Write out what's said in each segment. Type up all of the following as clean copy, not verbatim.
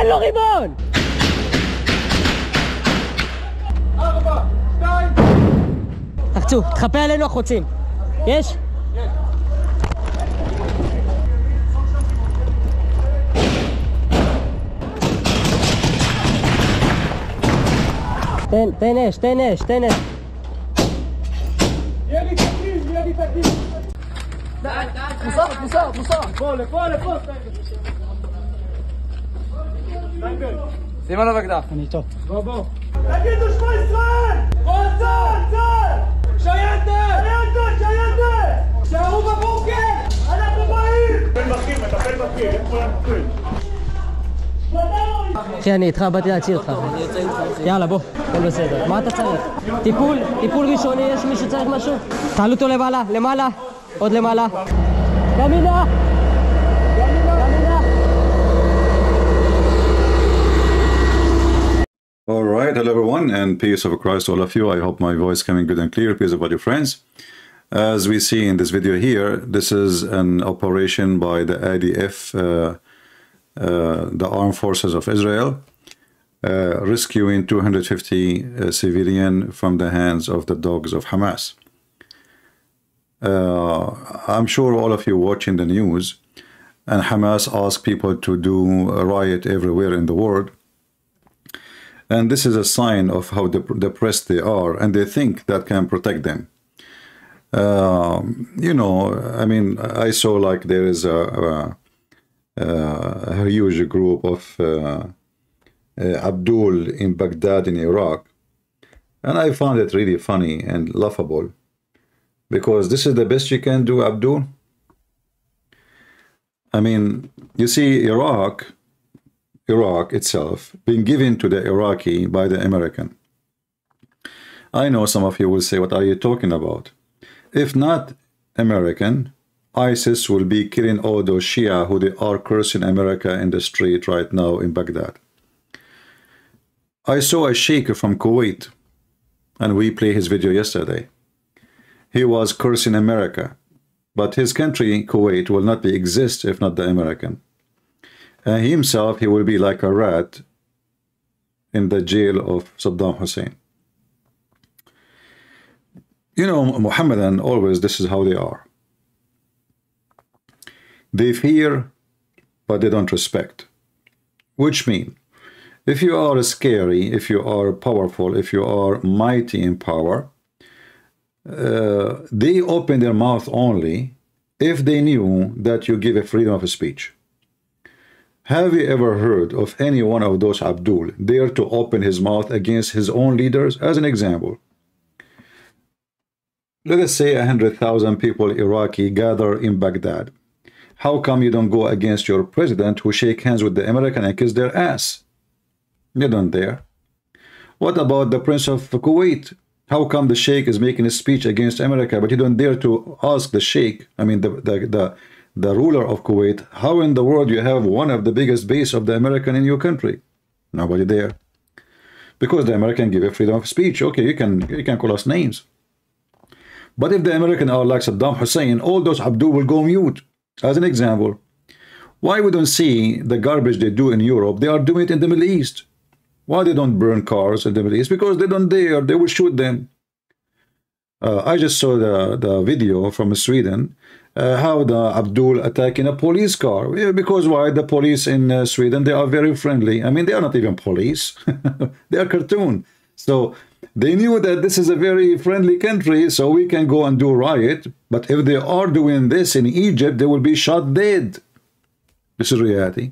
לו ריבון! 4, 2. תחצו, תחפה עלינו החוצים. יש? תן אש. יהיה לי תקיף. מוסר. פה. שים עליו אקדח. אני איתו. בוא. תגידו שמע ישראל! כל צה"ל! שייטת! שערו בבוקר! אנחנו באים! מטפל בכיר, איך כולם מטפל? אחי, אני איתך, באתי להציל אותך. יאללה, בוא, הכל בסדר. מה אתה צריך? טיפול ראשוני, יש מי שצריך משהו? תעלו אותו למעלה, עוד למעלה. ימינה! All right, hello everyone, and peace of Christ to all of you. I hope my voice coming good and clear. Peace about your friends. As we see in this video here, this is an operation by the IDF, the Armed Forces of Israel, rescuing 250 civilians from the hands of the dogs of Hamas. I'm sure all of you watching the news, and Hamas asked people to do a riot everywhere in the world. And this is a sign of how depressed they are, and they think that can protect them. You know, I mean, I saw like there is a huge group of Abdul in Baghdad in Iraq, and I found it really funny and laughable, because this is the best you can do, Abdul. I mean, you see, Iraq itself being given to the Iraqi by the American. I know some of you will say, what are you talking about? If not American, ISIS will be killing all those Shia who they are cursing America in the street right now in Baghdad. I saw a sheikh from Kuwait, and we played his video yesterday. He was cursing America, but his country, Kuwait, will not exist if not the American. He himself, he will be like a rat in the jail of Saddam Hussein. You know, Muhammadan, always this is how they are. They fear, but they don't respect. Which means, if you are scary, if you are powerful, if you are mighty in power, they open their mouth only if they knew that you give a freedom of speech. Have you ever heard of any one of those Abdul dare to open his mouth against his own leaders? As an example, let us say 100,000 people Iraqi gather in Baghdad. How come you don't go against your president who shake hands with the American and kiss their ass? You don't dare. What about the Prince of Kuwait? How come the sheikh is making a speech against America, but you don't dare to ask the sheikh, I mean the ruler of Kuwait, how in the world you have one of the biggest base of the American in your country? Nobody there. Because the American give a freedom of speech. Okay, you can call us names. But if the American are like Saddam Hussein, all those Abdul will go mute. As an example, why we don't see the garbage they do in Europe? They are doing it in the Middle East. Why they don't burn cars in the Middle East? Because they don't dare. They will shoot them. I just saw the video from Sweden, how the Abdul attacking a police car. Yeah, because why? The police in Sweden, they are very friendly. I mean, they are not even police. They are cartoon. So they knew that this is a very friendly country, so we can go and do riot. But if they are doing this in Egypt, they will be shot dead. This is reality.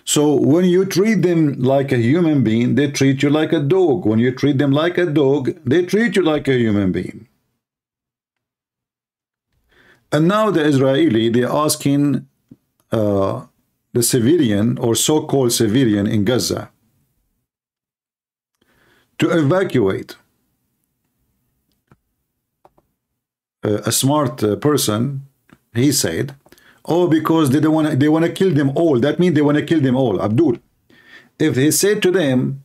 So when you treat them like a human being, they treat you like a dog. When you treat them like a dog, they treat you like a human being. And now the Israeli, they're asking the civilian or so-called civilian in Gaza to evacuate. A smart person, he said, oh, because they want to kill them all. That means they want to kill them all. Abdul, if he said to them,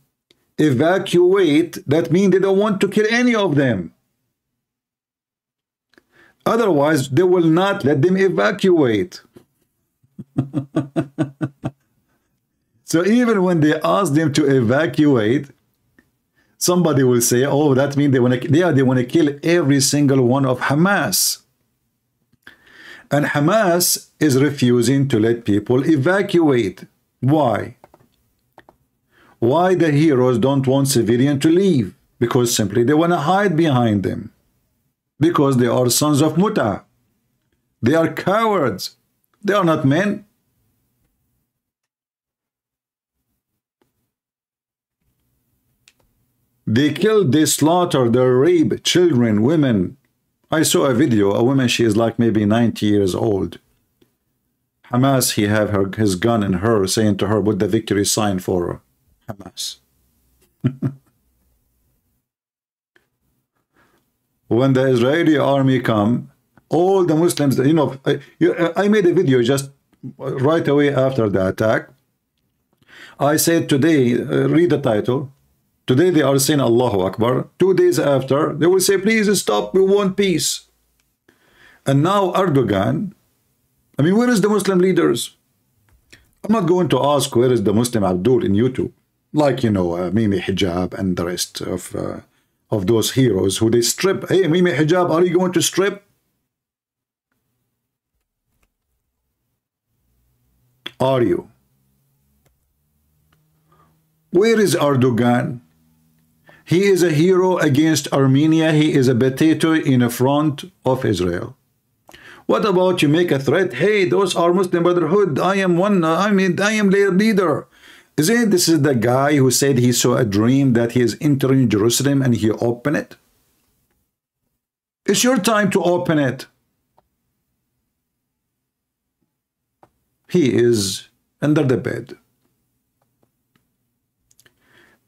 evacuate, that means they don't want to kill any of them. Otherwise, they will not let them evacuate. So even when they ask them to evacuate, somebody will say, oh, that means they want to kill every single one of Hamas. And Hamas is refusing to let people evacuate. Why? Why the heroes don't want civilians to leave? Because simply they want to hide behind them. Because they are sons of Muta. They are cowards. They are not men. They killed, they slaughtered, they rape children, women. I saw a video, a woman, she is like maybe 90 years old. Hamas, he have his gun in her, saying to her, put the victory sign for Hamas. When the Israeli army come, all the Muslims, you know, I made a video just right away after the attack. I said today, read the title. Today they are saying Allahu Akbar. 2 days after, they will say, please stop, we want peace. And now Erdogan, I mean, where is the Muslim leaders? I'm not going to ask where is the Muslim Abdul in YouTube. Like, you know, Mimi Hijab and the rest of those heroes who they strip. Hey, Mimi Hijab, are you going to strip? Are you? Where is Erdogan? He is a hero against Armenia. He is a potato in front of Israel. What about you make a threat? Hey, those are Muslim Brotherhood. I am one. I am their leader. Isn't this is the guy who said he saw a dream that he is entering Jerusalem and he opened it? It's your time to open it. He is under the bed.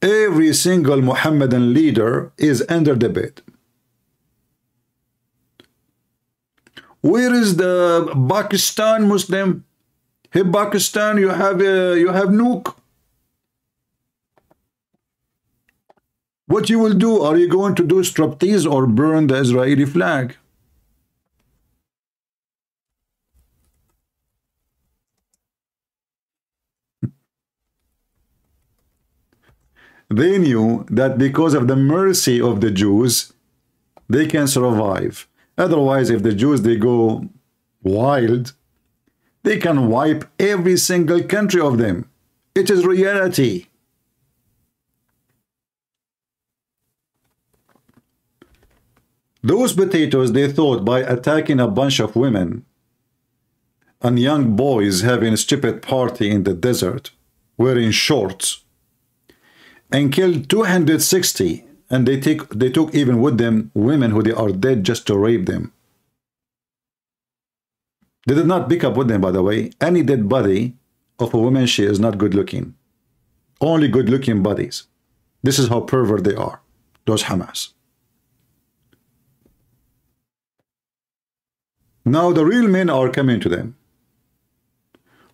Every single Mohammedan leader is under the bed. Where is the Pakistan Muslim? Hey, Pakistan, you have nuke. What you will do? Are you going to do striptease or burn the Israeli flag? They knew that because of the mercy of the Jews, they can survive. Otherwise, if the Jews, they go wild, they can wipe every single country of them. It is reality. Those potatoes, they thought by attacking a bunch of women and young boys having a stupid party in the desert, wearing shorts, and killed 260, and they took even with them women who they are dead just to rape them. They did not pick up with them, by the way. Any dead body of a woman, she is not good looking. Only good looking bodies. This is how pervert they are, those Hamas. Now the real men are coming to them.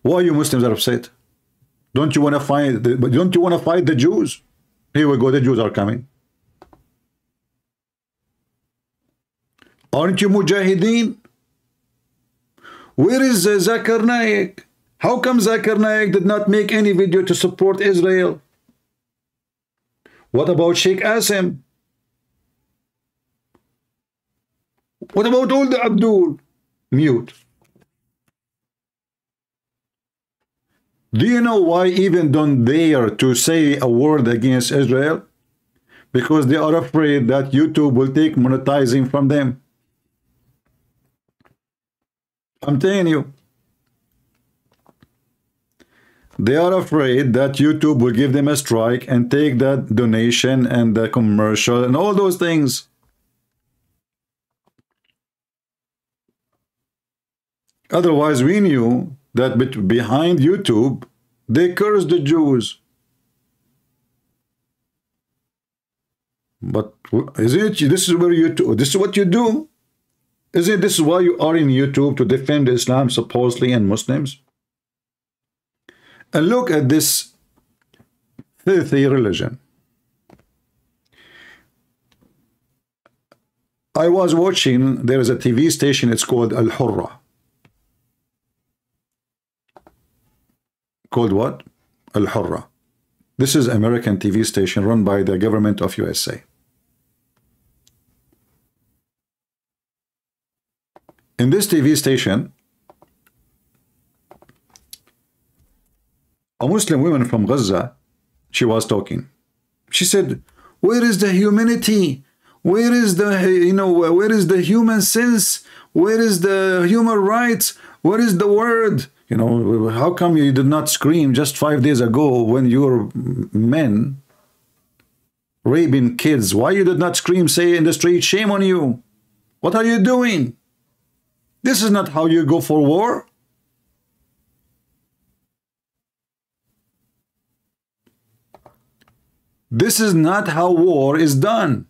Why you Muslims are upset? Don't you want to fight the Jews? Here we go, the Jews are coming. Aren't you Mujahideen? Where is Zakir Naik? How come Zakir Naik did not make any video to support Israel? What about Sheikh Asim? What about all the Abdul? Mute. Do you know why even don't dare to say a word against Israel? Because they are afraid that YouTube will take monetizing from them. I'm telling you. They are afraid that YouTube will give them a strike and take that donation and the commercial and all those things. Otherwise, we knew that behind YouTube, they curse the Jews. But isn't it, this is where this is what you do? Isn't this why you are in YouTube, to defend Islam supposedly and Muslims? And look at this filthy religion. I was watching, there is a TV station, it's called Al-Hurra. Called what? Al-Hurra. This is American TV station run by the government of USA. In this TV station, a Muslim woman from Gaza, she was talking. She said, where is the humanity? Where is the, where is the human sense? Where is the human rights? Where is the word? How come you did not scream just 5 days ago when your men raping kids? Why you did not scream, say in the street, shame on you? What are you doing? This is not how you go for war. This is not how war is done.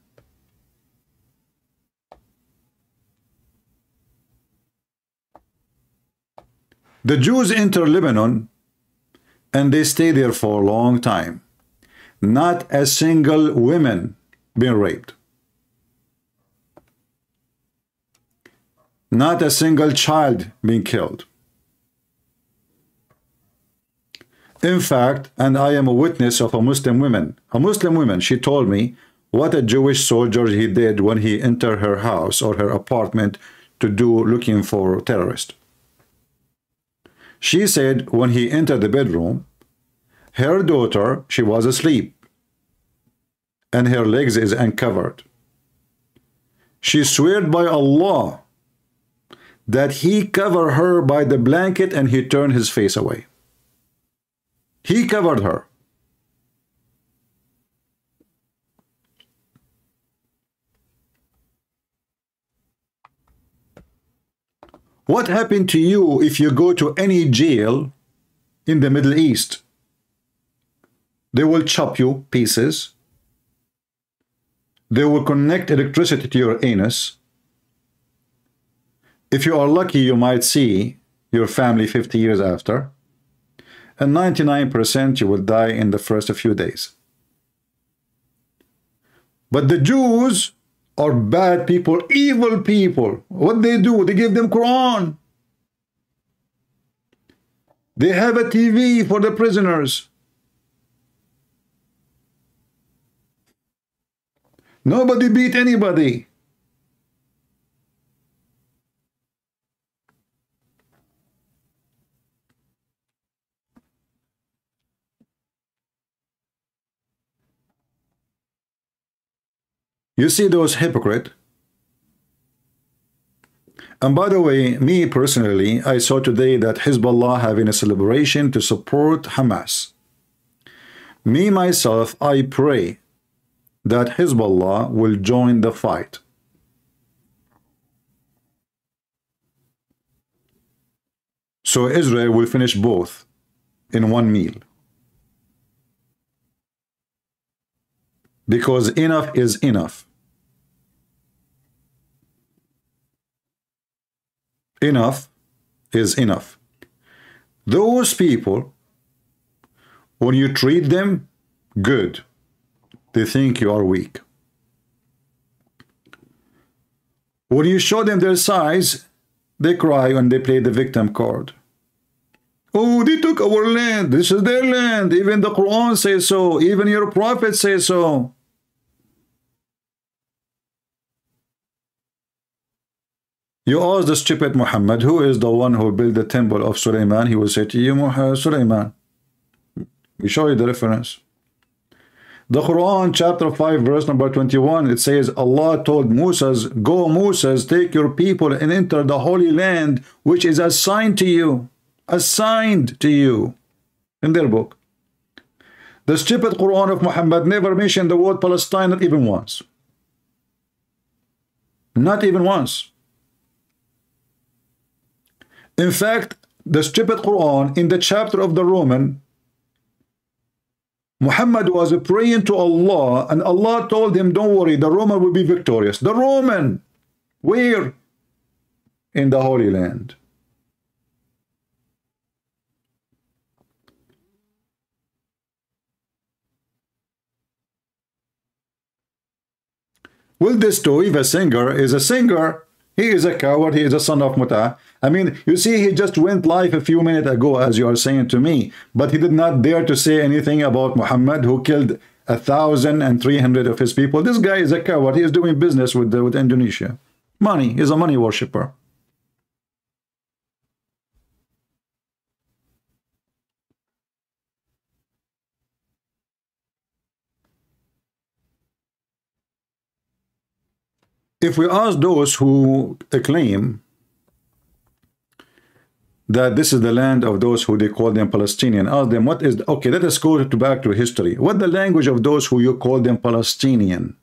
The Jews enter Lebanon and they stay there for a long time. Not a single woman been raped. Not a single child being killed. In fact, and I am a witness of a Muslim woman, she told me what a Jewish soldier he did when he entered her house or her apartment to do looking for terrorists. She said when he entered the bedroom, her daughter, she was asleep and her legs is uncovered. She swore by Allah that he covered her by the blanket and he turned his face away. He covered her. What happened to you if you go to any jail in the Middle East? They will chop you pieces. They will connect electricity to your anus. If you are lucky, you might see your family 50 years after. And 99% you will die in the first few days. But the Jews are bad people, evil people. What they do? They give them Quran. They have a TV for the prisoners. Nobody beat anybody. You see those hypocrites? And by the way, me personally, I saw today that Hezbollah having a celebration to support Hamas. Me, myself, I pray that Hezbollah will join the fight. So Israel will finish both in one meal. Because enough is enough. Enough is enough. Those people, when you treat them good, they think you are weak. When you show them their size, they cry when they play the victim card. Oh, they took our land. This is their land. Even the Quran says so. Even your prophet says so. You ask the stupid Muhammad, who is the one who built the temple of Sulaiman? He will say to you, Sulaiman. We show you the reference. The Quran, chapter 5, verse number 21, it says, Allah told Moses, go Moses, take your people and enter the holy land, which is assigned to you. Assigned to you. In their book. The stupid Quran of Muhammad never mentioned the word Palestine, not even once. Not even once. In fact, the stupid Quran, in the chapter of the Roman, Muhammad was praying to Allah, and Allah told him, don't worry, the Roman will be victorious. The Roman! Where? In the Holy Land. Will this Toiv, a singer, is a singer. He is a coward. He is a son of Muta. I mean, you see, he just went live a few minutes ago, as you are saying to me, but he did not dare to say anything about Muhammad, who killed 1,300 of his people. This guy is a coward. He is doing business with Indonesia. Money. He's a money worshipper. If we ask those who claim that this is the land of those who they call them Palestinian, ask them what is, okay, let us go back to history. What the language of those who you call them Palestinian?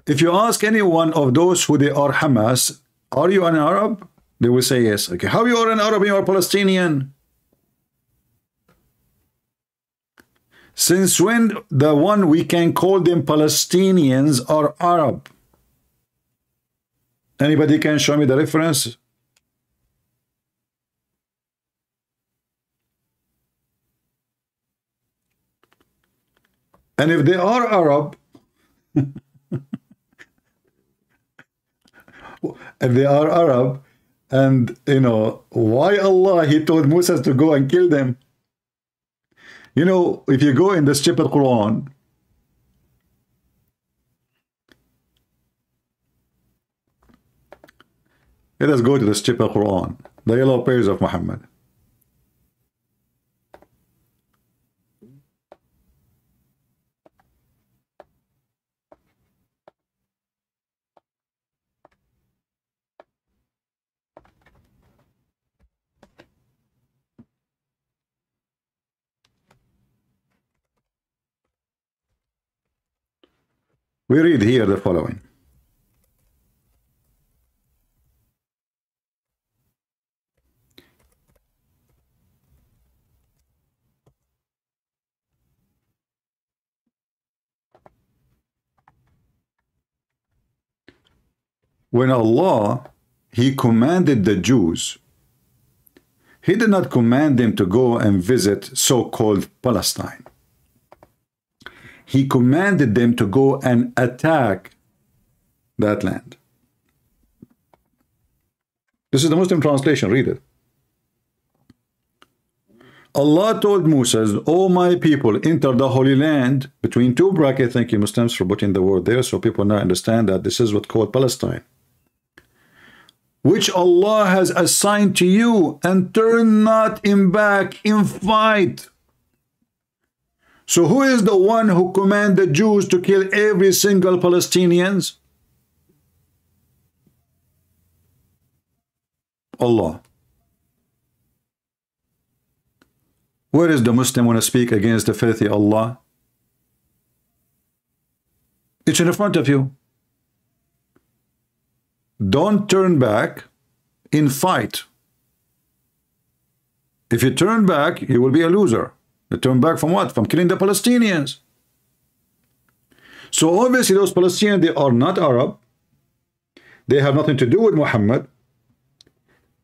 If you ask any one of those who they are Hamas, are you an Arab? They will say yes. Okay, how you are an Arab and you are Palestinian? Since when the one we can call them Palestinians are Arab? Anybody can show me the reference? And if they are Arab, if they are Arab, and you know, why Allah, he told Moses to go and kill them? You know, if you go in the stupid Quran, let us go to the stupid Quran, the yellow pages of Muhammad. We read here the following. When Allah, he commanded the Jews, he did not command them to go and visit so-called Palestine. He commanded them to go and attack that land. This is the Muslim translation, read it. Allah told Moses, "O my people, enter the Holy Land," between two brackets. Thank you, Muslims, for putting the word there so people now understand that this is what's called Palestine, which Allah has assigned to you, and turn not in back in fight. So who is the one who commanded the Jews to kill every single Palestinians? Allah. Where is the Muslim want to speak against the filthy Allah? It's in front of you. Don't turn back in fight. If you turn back, you will be a loser. You turn back from what? From killing the Palestinians. So obviously those Palestinians, they are not Arab. They have nothing to do with Muhammad.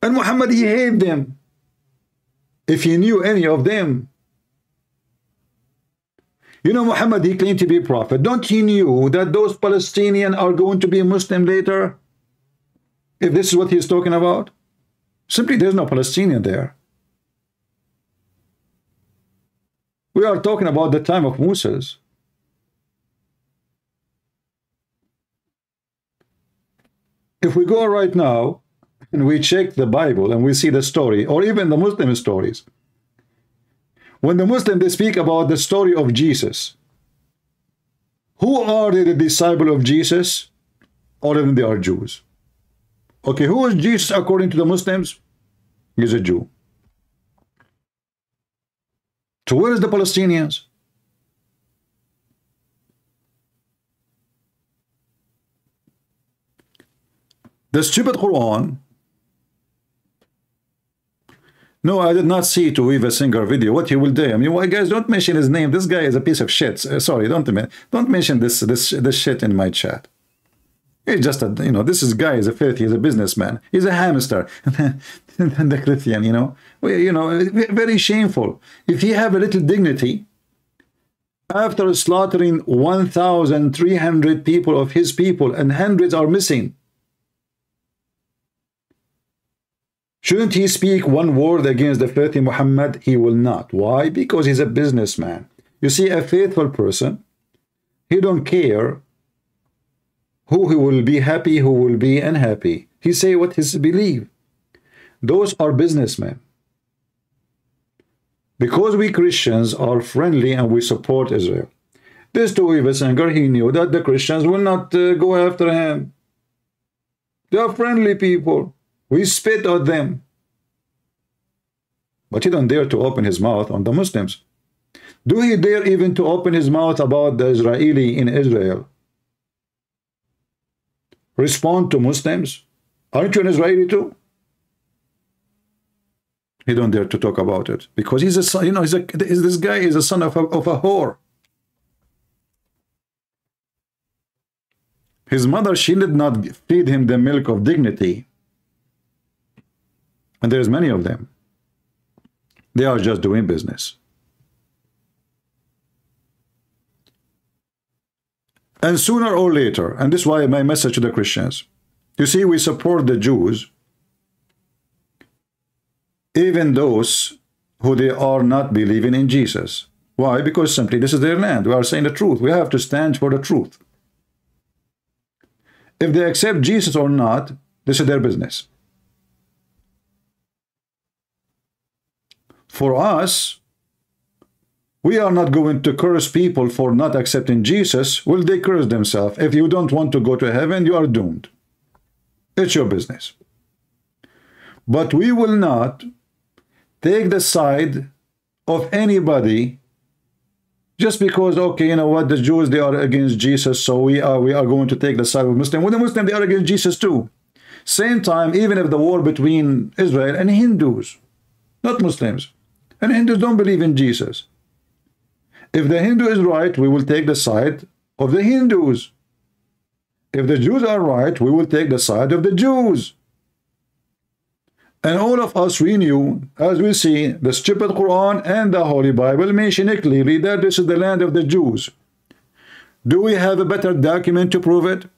And Muhammad, he hated them. If he knew any of them. You know, Muhammad, he claimed to be a prophet. Don't he knew that those Palestinians are going to be Muslim later? If this is what he's talking about? Simply, there's no Palestinian there. We are talking about the time of Moses. If we go right now and we check the Bible and we see the story, or even the Muslim stories, when the Muslims, they speak about the story of Jesus, who are they, the disciple of Jesus? All of them, they are Jews. Okay, who is Jesus according to the Muslims? He's a Jew. So where is the Palestinians? The stupid Quran. No, I did not see to weave a single video. What he will do? I mean, why, guys, don't mention his name. This guy is a piece of shit. Sorry, don't mention this shit in my chat. He's just a, you know, this guy is a filthy. He's a businessman. He's a hamster. And the Christian, you know, very shameful. If he have a little dignity, after slaughtering 1,300 people of his people and hundreds are missing, Shouldn't he speak one word against the faithful Muhammad? He will not. Why? Because he's a businessman. You see, a faithful person, he don't care who he will be happy, who will be unhappy. He say what his belief. Those are businessmen. Because we Christians are friendly and we support Israel. This two singer, he knew that the Christians will not go after him. They are friendly people. We spit at them. But he don't dare to open his mouth on the Muslims. Do he dare even to open his mouth about the Israeli in Israel? Respond to Muslims? Aren't you an Israeli too? He don't dare to talk about it because he's a son. You know, this guy is a son of a whore. His mother, she did not feed him the milk of dignity. And there's many of them. They are just doing business. And sooner or later, and this is why my message to the Christians, you see, we support the Jews, even those who they are not believing in Jesus. Why? Because simply this is their land. We are saying the truth. We have to stand for the truth. If they accept Jesus or not, this is their business. For us, we are not going to curse people for not accepting Jesus. Will they curse themselves? If you don't want to go to heaven, you are doomed. It's your business. But we will not take the side of anybody just because, okay, you know what, the Jews, they are against Jesus, so we are going to take the side of Muslims. Well, the Muslims, they are against Jesus too. Same time, even if the war between Israel and Hindus, not Muslims, and Hindus don't believe in Jesus. If the Hindu is right, we will take the side of the Hindus. If the Jews are right, we will take the side of the Jews. And all of us, we knew, as we see, the stupid Quran and the Holy Bible mention it clearly that this is the land of the Jews. Do we have a better document to prove it?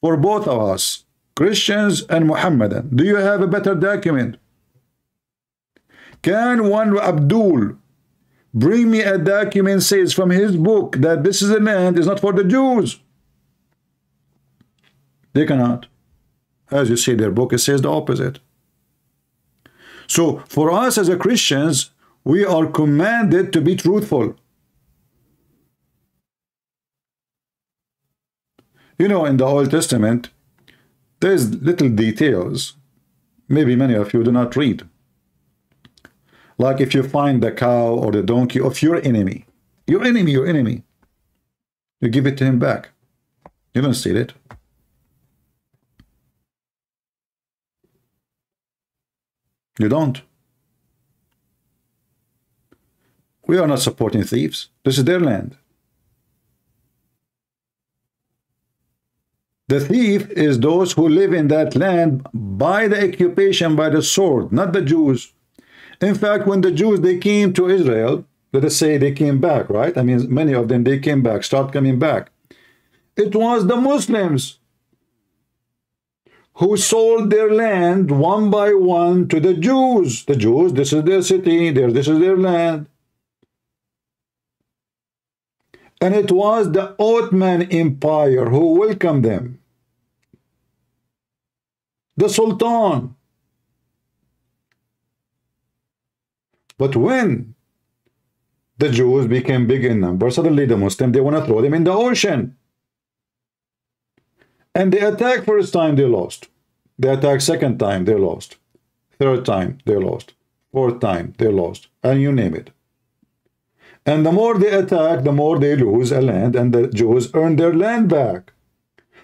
For both of us, Christians and Muhammadan, do you have a better document? Can one Abdul bring me a document says from his book that this is a land is not for the Jews? They cannot. As you see, their book, it says the opposite. So for us as a Christians, we are commanded to be truthful. You know, in the Old Testament, there's little details maybe many of you do not read. Like if you find the cow or the donkey of your enemy, you give it to him back. You don't steal it. You don't. We are not supporting thieves. This is their land. The thief is those who live in that land by the occupation, by the sword, not the Jews. In fact, when the Jews, they came to Israel, let us say they came back, right? I mean, many of them, they came back, start coming back. It was the Muslims who sold their land one by one to the Jews. The Jews, this is their city, this is their land. And it was the Ottoman Empire who welcomed them. The Sultan. But when the Jews became big in number, suddenly the Muslims, they want to throw them in the ocean. And they attacked first time, they lost. They attacked second time, they lost. Third time, they lost. Fourth time, they lost. And you name it. And the more they attack, the more they lose a land, and the Jews earn their land back.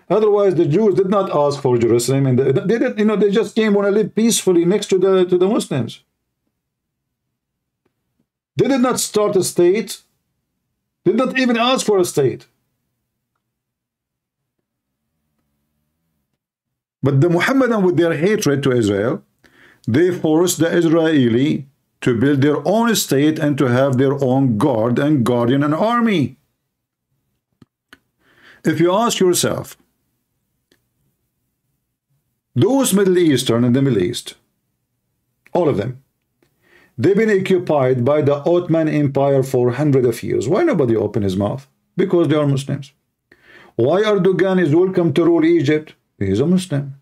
Otherwise, the Jews did not ask for Jerusalem, and they just came want to live peacefully next to the Muslims. They did not start a state. They did not even ask for a state. But the Muhammadan, with their hatred to Israel, they forced the Israeli to build their own state and to have their own guard and guardian and army. If you ask yourself, those Middle Eastern and the Middle East, All of them. They've been occupied by the Ottoman Empire for hundreds of years. Why nobody open his mouth? Because they are Muslims. Why Erdogan is welcome to rule Egypt? He's a Muslim.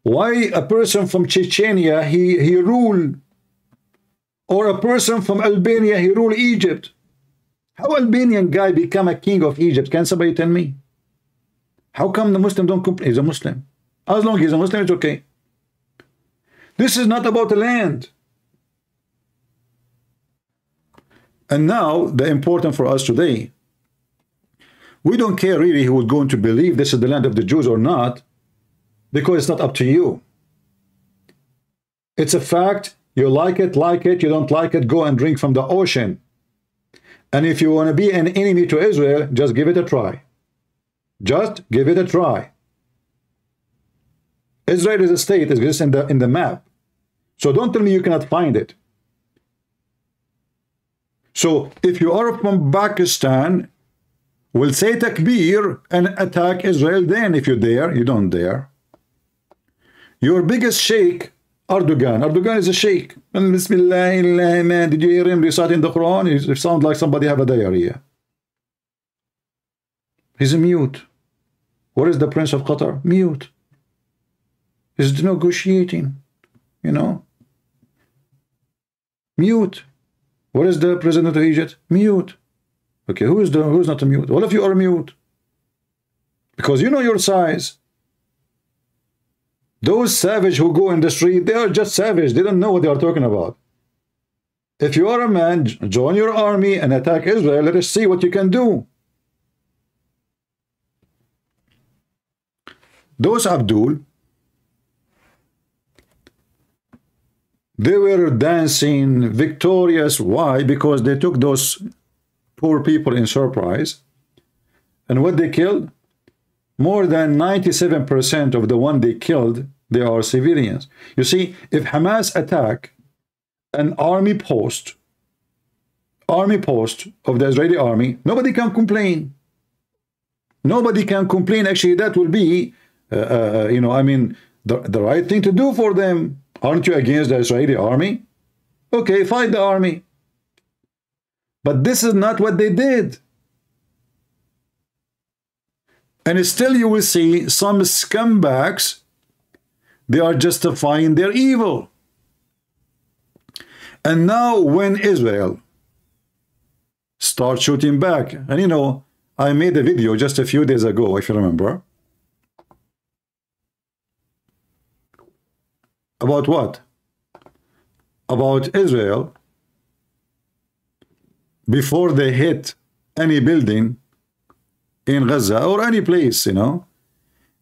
Why a person from Chechnya he rule, or a person from Albania he rule Egypt? How Albanian guy become a king of Egypt? Can somebody tell me? How come the Muslim don't complain? He's a Muslim. As long as he's a Muslim, it's okay. This is not about the land. And now, the important for us today, we don't care really who is going to believe this is the land of the Jews or not, because it's not up to you. It's a fact. You like it, you don't like it, go and drink from the ocean. And if you want to be an enemy to Israel, just give it a try. Just give it a try. Israel is a state, it exists in the map. So don't tell me you cannot find it. So if you are from Pakistan, we'll say takbir and attack Israel then. If you dare, you don't dare. Your biggest sheikh, Erdogan. Erdogan is a sheikh. And Bismillah, man, did you hear him reciting the Quran? It sounds like somebody have a diarrhea. He's a mute. What is the Prince of Qatar? Mute. He's negotiating, you know. Mute. What is the President of Egypt? Mute. Okay, who's not a mute? All of you are mute. Because you know your size. Those savage who go in the street, they are just savage. They don't know what they are talking about. If you are a man, join your army and attack Israel. Let us see what you can do. Those Abdul, they were dancing victorious. Why? Because they took those poor people in surprise. And what they killed? More than 97% of the one they killed, they are civilians. You see, if Hamas attack an army post of the Israeli army, nobody can complain. Nobody can complain. Actually, that will be, you know, I mean, the right thing to do for them. Aren't you against the Israeli army? Okay, fight the army. But this is not what they did. And still you will see some scumbags, they are justifying their evil. And now when Israel starts shooting back, and you know, I made a video just a few days ago, if you remember. About what? About Israel, before they hit any building in Gaza or any place, you know,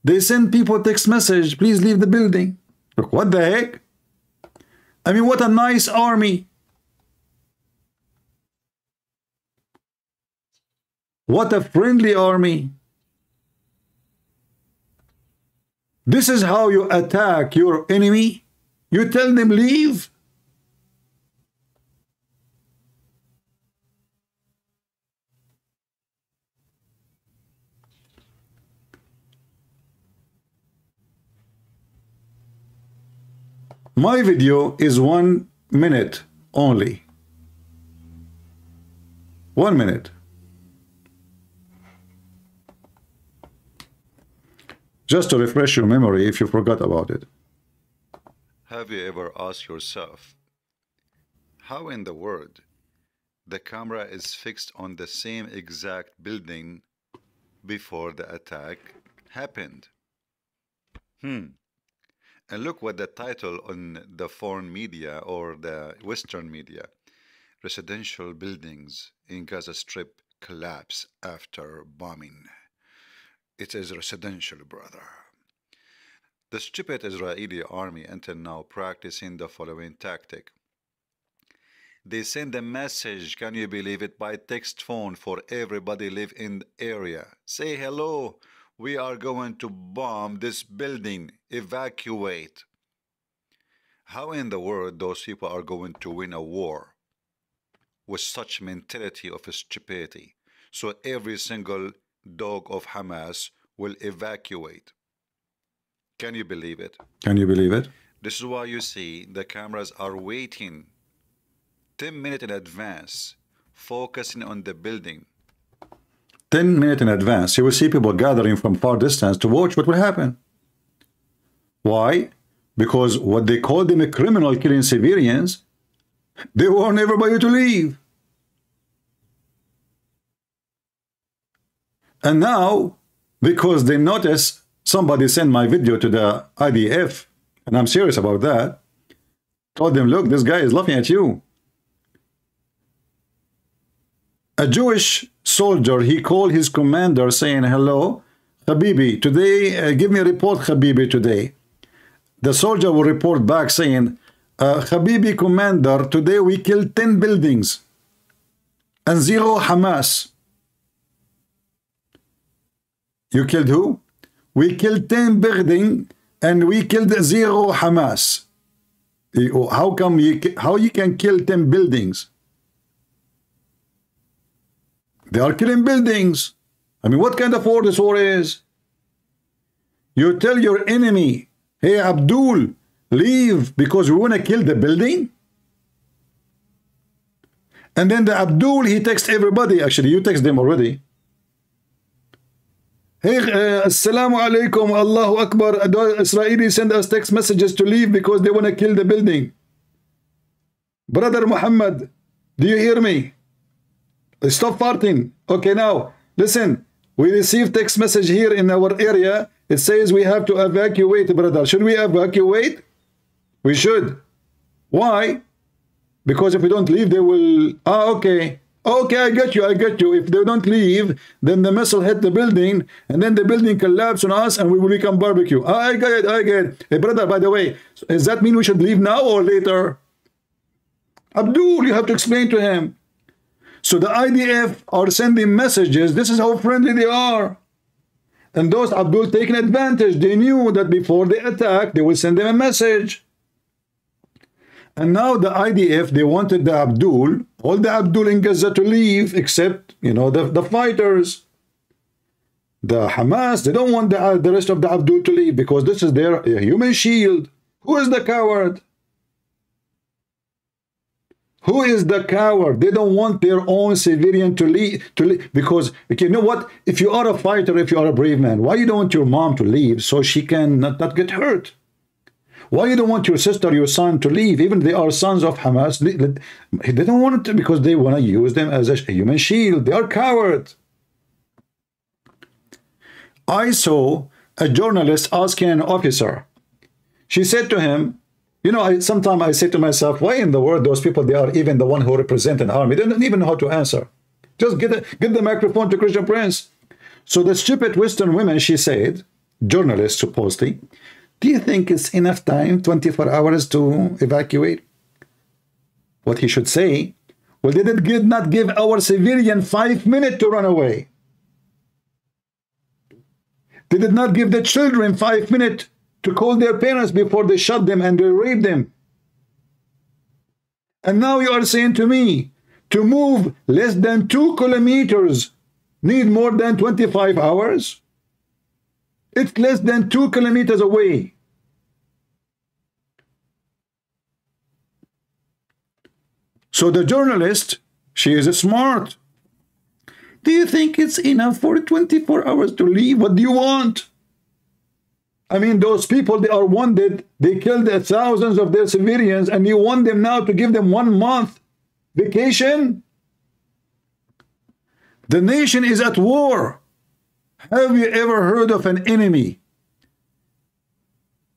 they send people text message, please leave the building. Look, what the heck? I mean, what a nice army. What a friendly army. This is how you attack your enemy. You tell them leave. My video is 1 minute only. 1 minute. Just to refresh your memory if you forgot about it. Have you ever asked yourself, how in the world the camera is fixed on the same exact building before the attack happened? And look what the title on the foreign media or the Western media. Residential buildings in Gaza Strip collapse after bombing. It is residential, brother. The stupid Israeli army until now practicing the following tactic. They send a message, can you believe it, by text phone for everybody live in the area. Say hello. We are going to bomb this building. Evacuate. How in the world those people are going to win a war with such mentality of stupidity? So every single dog of Hamas will evacuate. Can you believe it? Can you believe it? This is why you see the cameras are waiting 10 minutes in advance, focusing on the building. 10 minutes in advance, you will see people gathering from far distance to watch what will happen. Why? Because what they call them a criminal killing civilians, they warn everybody to leave. And now, because they notice somebody sent my video to the IDF, and I'm serious about that, told them, look, this guy is laughing at you. A Jewish soldier, he called his commander saying, hello, Habibi, today, give me a report, Habibi, today. The soldier will report back saying, Habibi commander, today we killed 10 buildings and 0 Hamas. You killed who? We killed 10 buildings and we killed 0 Hamas. How you can kill 10 buildings? They are killing buildings. I mean, what kind of war this war is? You tell your enemy, hey, Abdul, leave because we want to kill the building? And then the Abdul, he texts everybody. Actually, you text them already. Hey, Assalamu alaikum, Allahu Akbar. Israelis send us text messages to leave because they want to kill the building. Brother Muhammad, do you hear me? Stop farting. Okay, now, listen. We received text message here in our area. It says we have to evacuate, brother. Should we evacuate? We should. Why? Because if we don't leave, they will... okay. Okay, I get you, I get you. If they don't leave, then the missile hit the building, and then the building collapse on us, and we will become barbecue. I get it, I get it. Hey, brother, by the way, does that mean we should leave now or later? Abdul, you have to explain to him. So the IDF are sending messages. This is how friendly they are. And those Abdul taking advantage. They knew that before they attack, they will send them a message. And now the IDF, they wanted the Abdul, all the Abdul in Gaza to leave, except, you know, the fighters. The Hamas, they don't want the rest of the Abdul to leave because this is their human shield. Who is the coward? Who is the coward? They don't want their own civilian to leave, because, you know what? If you are a fighter, if you are a brave man, why you don't want your mom to leave so she can not get hurt? Why you don't want your sister, your son to leave? Even they are sons of Hamas. They don't want it to, because they want to use them as a human shield. They are cowards. I saw a journalist asking an officer. She said to him, you know, sometimes I say to myself, why in the world those people, they are even the one who represent an army? They don't even know how to answer. Just get the microphone to Christian Prince. So the stupid Western women, she said, journalist supposedly, do you think it's enough time, 24 hours to evacuate? What he should say, well, they did not give our civilian 5 minutes to run away. They did not give the children 5 minutes to call their parents before they shot them and they raped them. And now you are saying to me, to move less than 2 kilometers need more than 25 hours? It's less than 2 kilometers away. So the journalist, she is smart. Do you think it's enough for 24 hours to leave? What do you want? I mean, those people, they are wounded. They killed thousands of their civilians, and you want them now to give them 1 month vacation? The nation is at war. Have you ever heard of an enemy,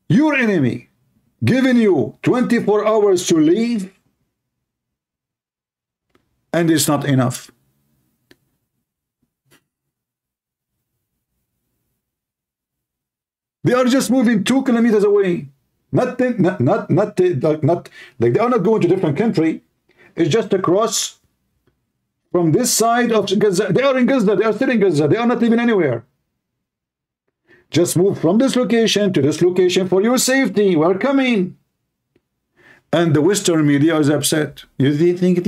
your enemy, giving you 24 hours to leave? And it's not enough. They are just moving 2 kilometers away. Not like they are not going to a different country. It's just across from this side of Gaza. They are in Gaza. They are still in Gaza. They are not even anywhere. Just move from this location to this location for your safety. We're coming. And the Western media is upset. Do you think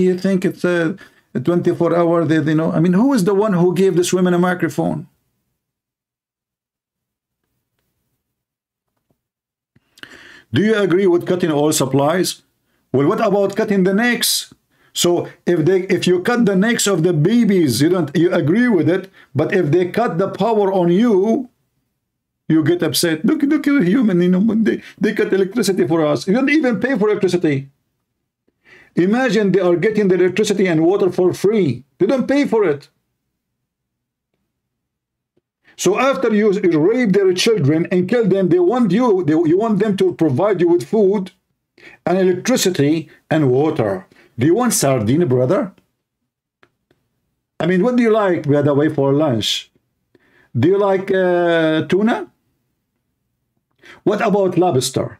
it's a 24 hour? You know, I mean, who is the one who gave this woman a microphone? Do you agree with cutting all supplies? Well, what about cutting the necks? So if you cut the necks of the babies, you agree with it, but if they cut the power on you, you get upset. Look at human, you know, they cut electricity for us. You don't even pay for electricity. Imagine they are getting the electricity and water for free. They don't pay for it. So after you rape their children and kill them, you want them to provide you with food and electricity and water. Do you want sardine, brother? I mean, what do you like, by the way, for lunch? Do you like tuna? What about lobster?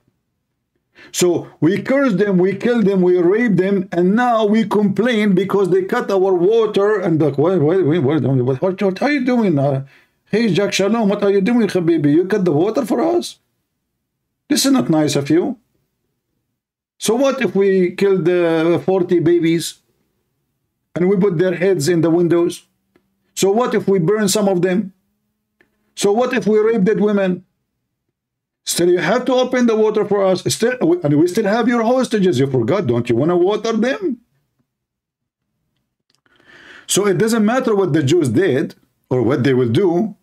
So we curse them, we kill them, we rape them, and now we complain because they cut our water. And like, what are you doing? Hey, Jack Shalom, what are you doing, Habibi? You cut the water for us? This is not nice of you. So what if we killed 40 babies and we put their heads in the windows? So what if we burn some of them? So what if we rape dead women? Still, you have to open the water for us. And we still have your hostages. You forgot, don't you want to water them? So it doesn't matter what the Jews did or what they will do.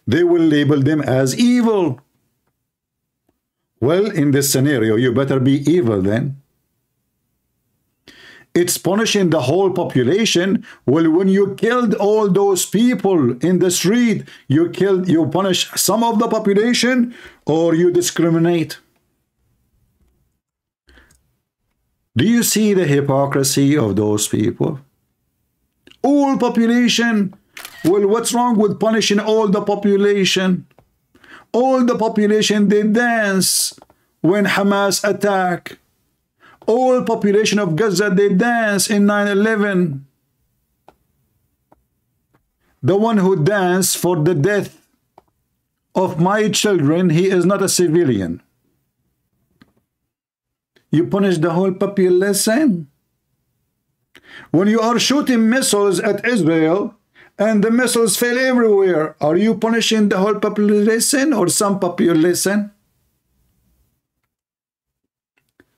They will label them as evil. Well, in this scenario, you better be evil then. It's punishing the whole population. Well, when you killed all those people in the street, you punish some of the population, or you discriminate. Do you see the hypocrisy of those people? All population. Well, what's wrong with punishing all the population? All the population, they dance when Hamas attack. All population of Gaza, they dance in 9/11. The one who danced for the death of my children, he is not a civilian. You punish the whole population. When you are shooting missiles at Israel and the missiles fail everywhere, are you punishing the whole population or some population?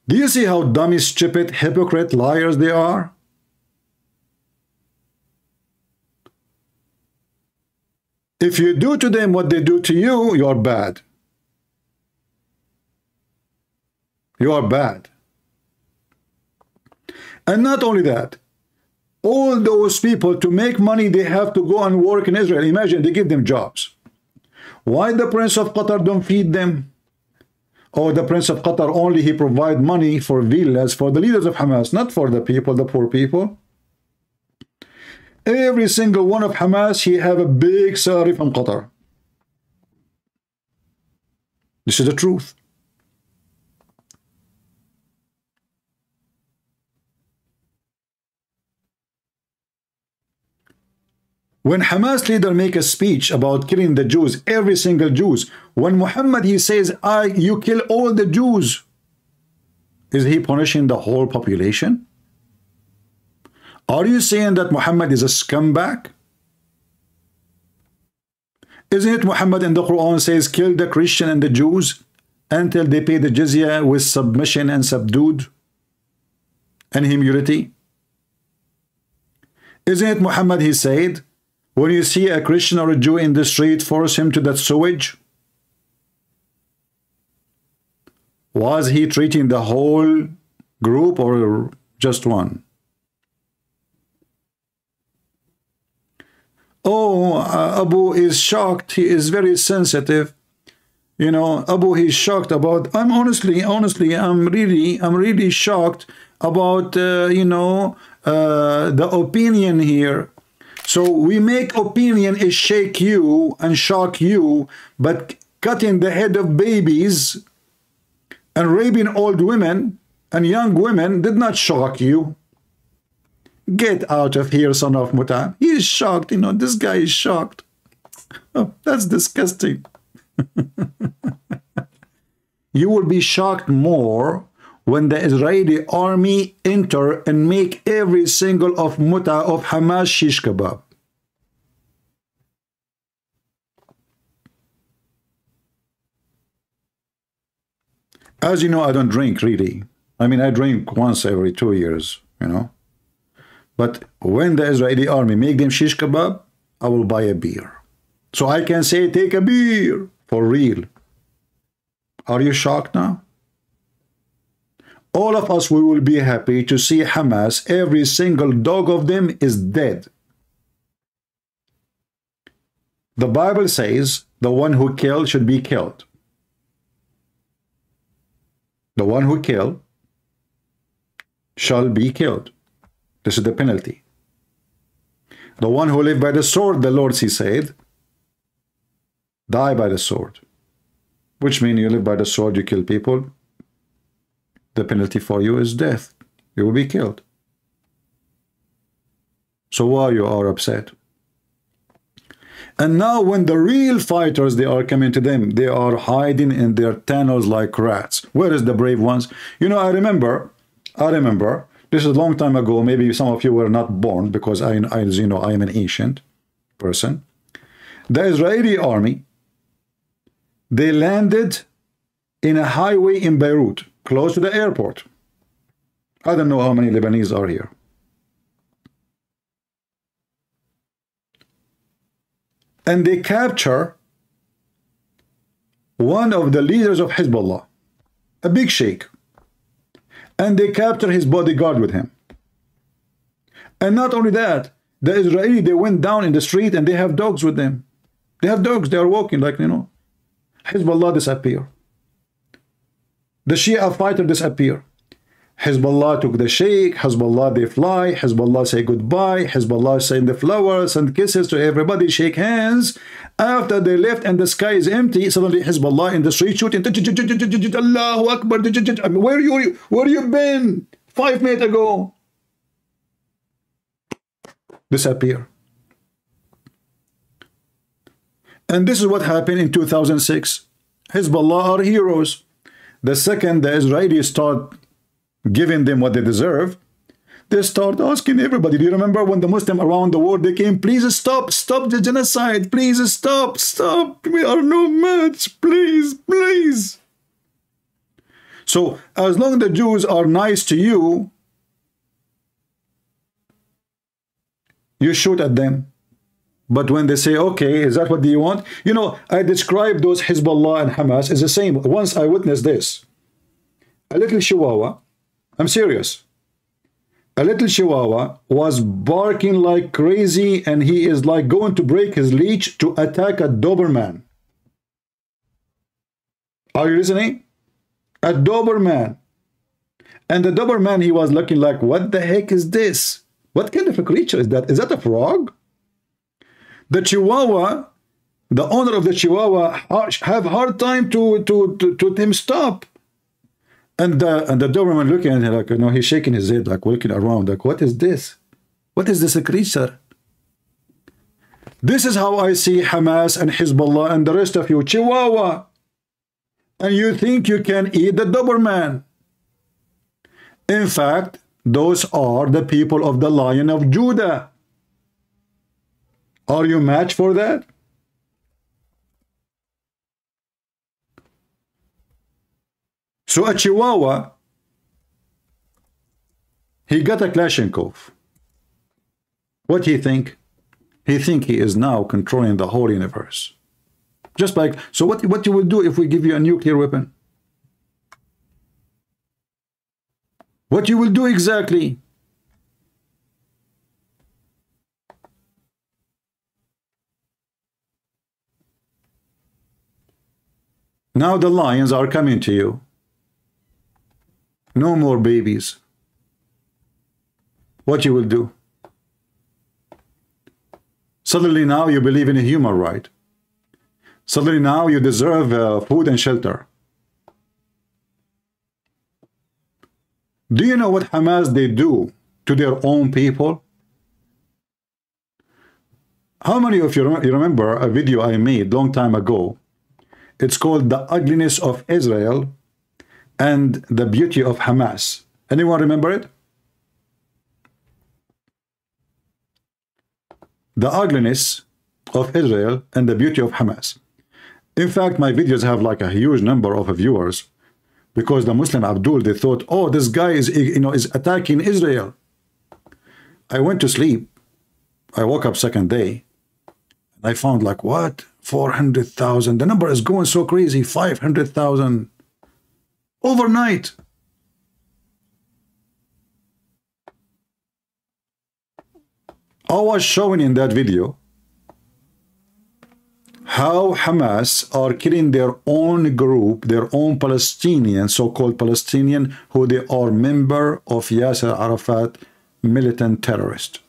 Do you see how dummy, stupid, hypocrite, liars they are? If you do to them what they do to you, you are bad. You are bad. And not only that, all those people, to make money, they have to go and work in Israel. Imagine, they give them jobs. Why the Prince of Qatar don't feed them? Oh, the Prince of Qatar only, he provide money for villas for the leaders of Hamas, not for the people, the poor people. Every single one of Hamas, he have a big salary from Qatar. This is the truth. When Hamas leader make a speech about killing the Jews, every single Jews, when Muhammad, he says, you kill all the Jews, is he punishing the whole population? Are you saying that Muhammad is a scumbag? Isn't it Muhammad in the Quran says, kill the Christian and the Jews until they pay the jizya with submission and subdued and humility? Isn't it Muhammad, he said, when you see a Christian or a Jew in the street, force him to that sewage? Was he treating the whole group or just one? Oh, Abu is shocked. He is very sensitive. You know, Abu, he's shocked about, I'm really shocked about, the opinion here. So we make opinion is shake you and shock you, but cutting the head of babies and raping old women and young women did not shock you. Get out of here, son of Muta. He is shocked. You know, this guy is shocked. Oh, that's disgusting. You will be shocked more when the Israeli army enter and make every single of Muta of Hamas shish kebab. As you know, I don't drink really. I mean, I drink once every 2 years, you know. But when the Israeli army make them shish kebab, I will buy a beer. So I can say, take a beer, for real. Are you shocked now? All of us, we will be happy to see Hamas, every single dog of them is dead. The Bible says the one who kills should be killed. The one who kills shall be killed. This is the penalty. The one who lives by the sword, the Lord, he said, die by the sword. Which means you live by the sword, you kill people. The penalty for you is death. You will be killed. So why you are upset? And now when the real fighters, they are coming to them, they are hiding in their tunnels like rats. Where is the brave ones? You know, I remember, this is a long time ago, maybe some of you were not born, because as you know, I am an ancient person. The Israeli army, they landed in a highway in Beirut, close to the airport. I don't know how many Lebanese are here. And they capture one of the leaders of Hezbollah, a big sheikh. And they capture his bodyguard with him. And not only that, the Israeli, they went down in the street and they have dogs with them. They have dogs, they are walking like, you know. Hezbollah disappear. The Shia fighter disappear. Hezbollah took the sheikh, Hezbollah they fly, Hezbollah say goodbye, Hezbollah send the flowers and kisses to everybody, shake hands. After they left and the sky is empty, suddenly Hezbollah in the street shooting, Allahu Akbar, where you been 5 minutes ago? Disappear. And this is what happened in 2006. Hezbollah are heroes. The second the Israelis start giving them what they deserve, they start asking everybody. Do you remember when the Muslims around the world, they came, please stop the genocide, please stop, we are no match, please. So as long as the Jews are nice to you, you shoot at them. But when they say, okay, is that what you want? You know, I describe those Hezbollah and Hamas as the same. Once I witnessed this. A little Chihuahua, I'm serious. A little Chihuahua was barking like crazy, and he is like going to break his leash to attack a Doberman. Are you listening? A Doberman. And the Doberman, he was looking like, what the heck is this? What kind of a creature is that? Is that a frog? The Chihuahua, the owner of the Chihuahua, have hard time to him stop. And the Doberman looking at him like, you know, he's shaking his head, like looking around, like, what is this? What is this a creature? This is how I see Hamas and Hezbollah and the rest of you, Chihuahua. And you think you can eat the Doberman. In fact, those are the people of the Lion of Judah. Are you matched for that? So a Chihuahua, he got a Kalashnikov. What do you think? He think he is now controlling the whole universe. Just like, so what you will do if we give you a nuclear weapon? What you will do exactly? Now the lions are coming to you. No more babies. What you will do? Suddenly now you believe in a human right. Suddenly now you deserve food and shelter. Do you know what Hamas they do to their own people? How many of you remember a video I made long time ago? It's called The Ugliness of Israel and the Beauty of Hamas. Anyone remember it? The Ugliness of Israel and the Beauty of Hamas. In fact, my videos have like a huge number of viewers. because the Muslim Abdul, they thought, oh, this guy is, you know, is attacking Israel. I went to sleep. I woke up second day. I found like, what? 400,000. The number is going so crazy. 500,000 overnight. I was showing in that video how Hamas are killing their own group, their own Palestinian, so-called Palestinian, who they are member of Yasser Arafat militant terrorist.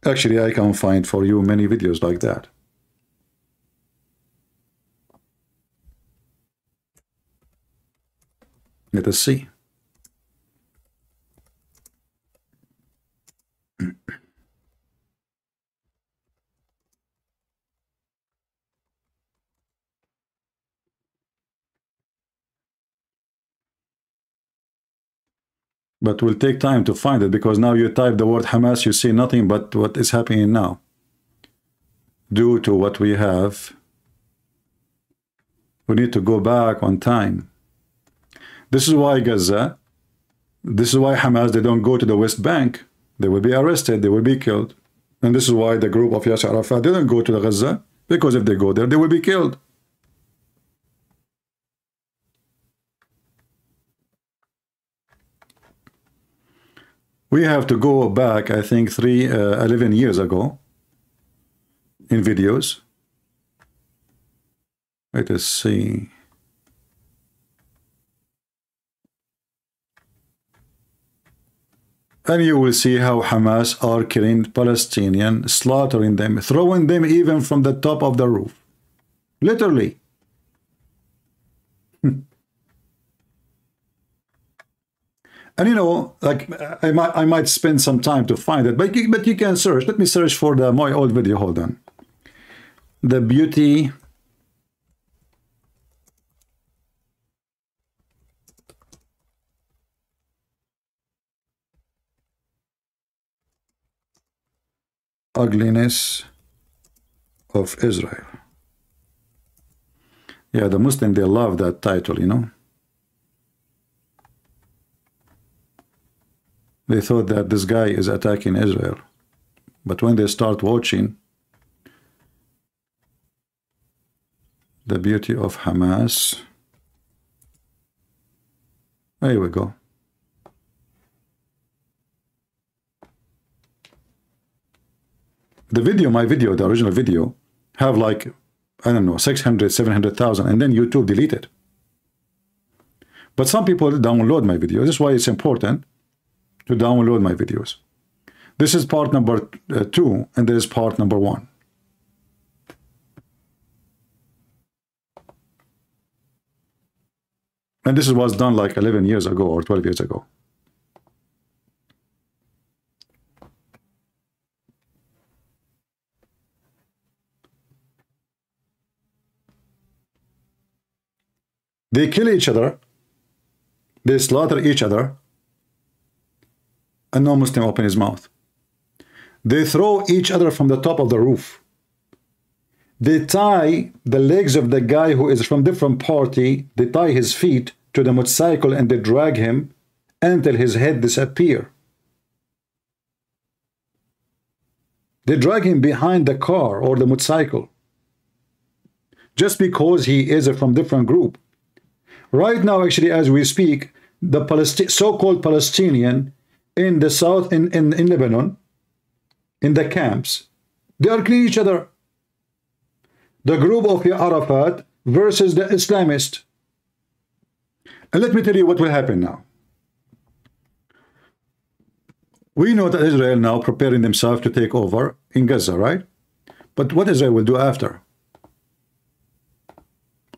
Actually, I can find for you many videos like that. Let us see. But will take time to find it, because now you type the word Hamas, you see nothing but what is happening now. Due to what we have, we need to go back on time. This is why Gaza, this is why Hamas, they don't go to the West Bank. They will be arrested, they will be killed. And this is why the group of Yasser Arafat, they don't go to the Gaza, because if they go there, they will be killed. We have to go back, I think, 11 years ago in videos. Let us see. And you will see how Hamas are killing Palestinians, slaughtering them, throwing them even from the top of the roof. Literally. And you know, like I might spend some time to find it, but you can search. Let me search for my old video. Hold on. The beauty ugliness of Israel. Yeah, the Muslim, they love that title, you know. They thought that this guy is attacking Israel. But when they start watching the beauty of Hamas, there we go. The video, my video, the original video, have like, I don't know, 600, 700,000, and then YouTube deleted. But some people download my video. This is why it's important to download my videos. This is part number 2, and this is part number 1. And this was done like 11 years ago or 12 years ago. They kill each other, they slaughter each other, and no Muslim open his mouth. They throw each other from the top of the roof. They tie the legs of the guy who is from different party, they tie his feet to the motorcycle and they drag him until his head disappear. They drag him behind the car or the motorcycle just because he is from different group. Right now, actually, as we speak, the so-called Palestinian in the south, in Lebanon, in the camps, they are killing each other. The group of Arafat versus the Islamist. And let me tell you what will happen now. We know that Israel now preparing themselves to take over in Gaza, right? But what Israel will do after?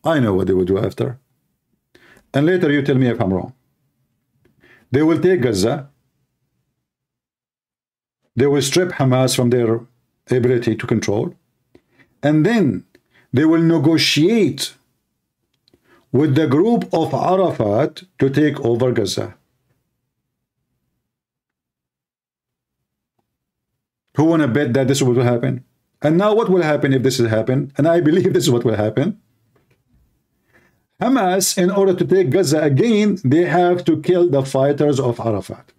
I know what they will do after. And later you tell me if I'm wrong. They will take Gaza. They will strip Hamas from their ability to control. And then they will negotiate with the group of Arafat to take over Gaza. Who want to bet that this is what will happen? And now what will happen if this is happen? And I believe this is what will happen. Hamas, in order to take Gaza again, they have to kill the fighters of Arafat.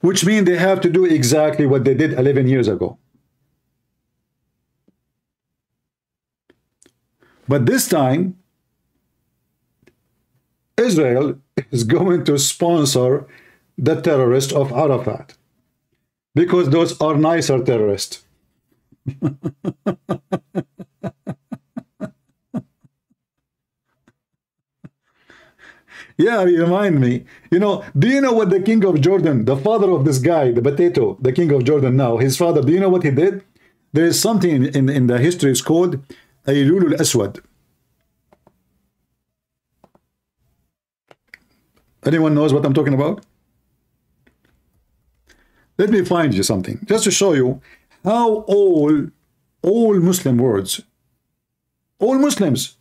Which means they have to do exactly what they did 11 years ago. But this time, Israel is going to sponsor the terrorists of Arafat, because those are nicer terrorists. Yeah, you remind me. You know, do you know what the king of Jordan, the father of this guy, the potato, the king of Jordan now, his father, do you know what he did? There is something in the history, it's called Aylul al-Aswad. Anyone knows what I'm talking about? Let me find you something, just to show you how all Muslim words, all Muslims,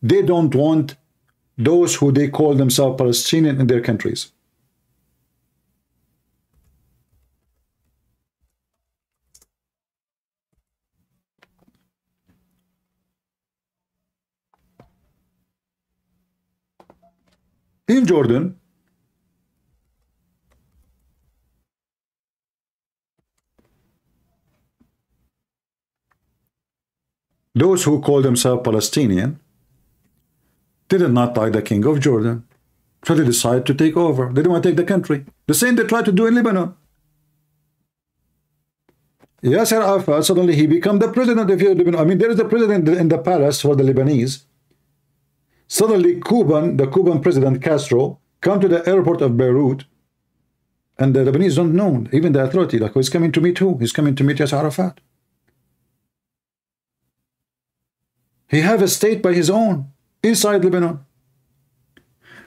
they don't want those who they call themselves Palestinian in their countries. In Jordan, those who call themselves Palestinian, they did not like the king of Jordan. So they decided to take over. They didn't want to take the country. The same they tried to do in Lebanon. Yasser Arafat, suddenly he became the president of Lebanon. I mean, there is a president in the palace for the Lebanese. Suddenly, the Cuban president Castro, come to the airport of Beirut, and the Lebanese don't know, even the authority, like, he's coming to meet who? He's coming to meet Yasser Arafat. He have a state by his own, inside Lebanon.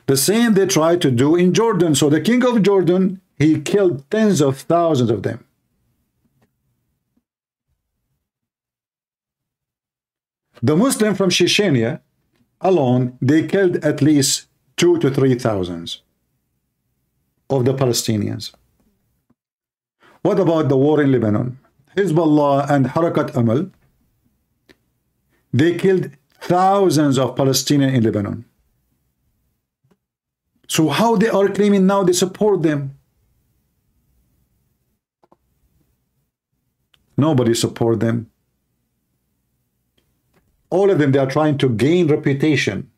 The same they tried to do in Jordan. So the king of Jordan, he killed tens of thousands of them. The Muslim from Chechnya alone, they killed at least 2,000 to 3,000 of the Palestinians. What about the war in Lebanon? Hezbollah and Harakat Amal, they killed thousands of Palestinians in Lebanon. So how they are claiming now they support them? Nobody support them. All of them, they are trying to gain reputation,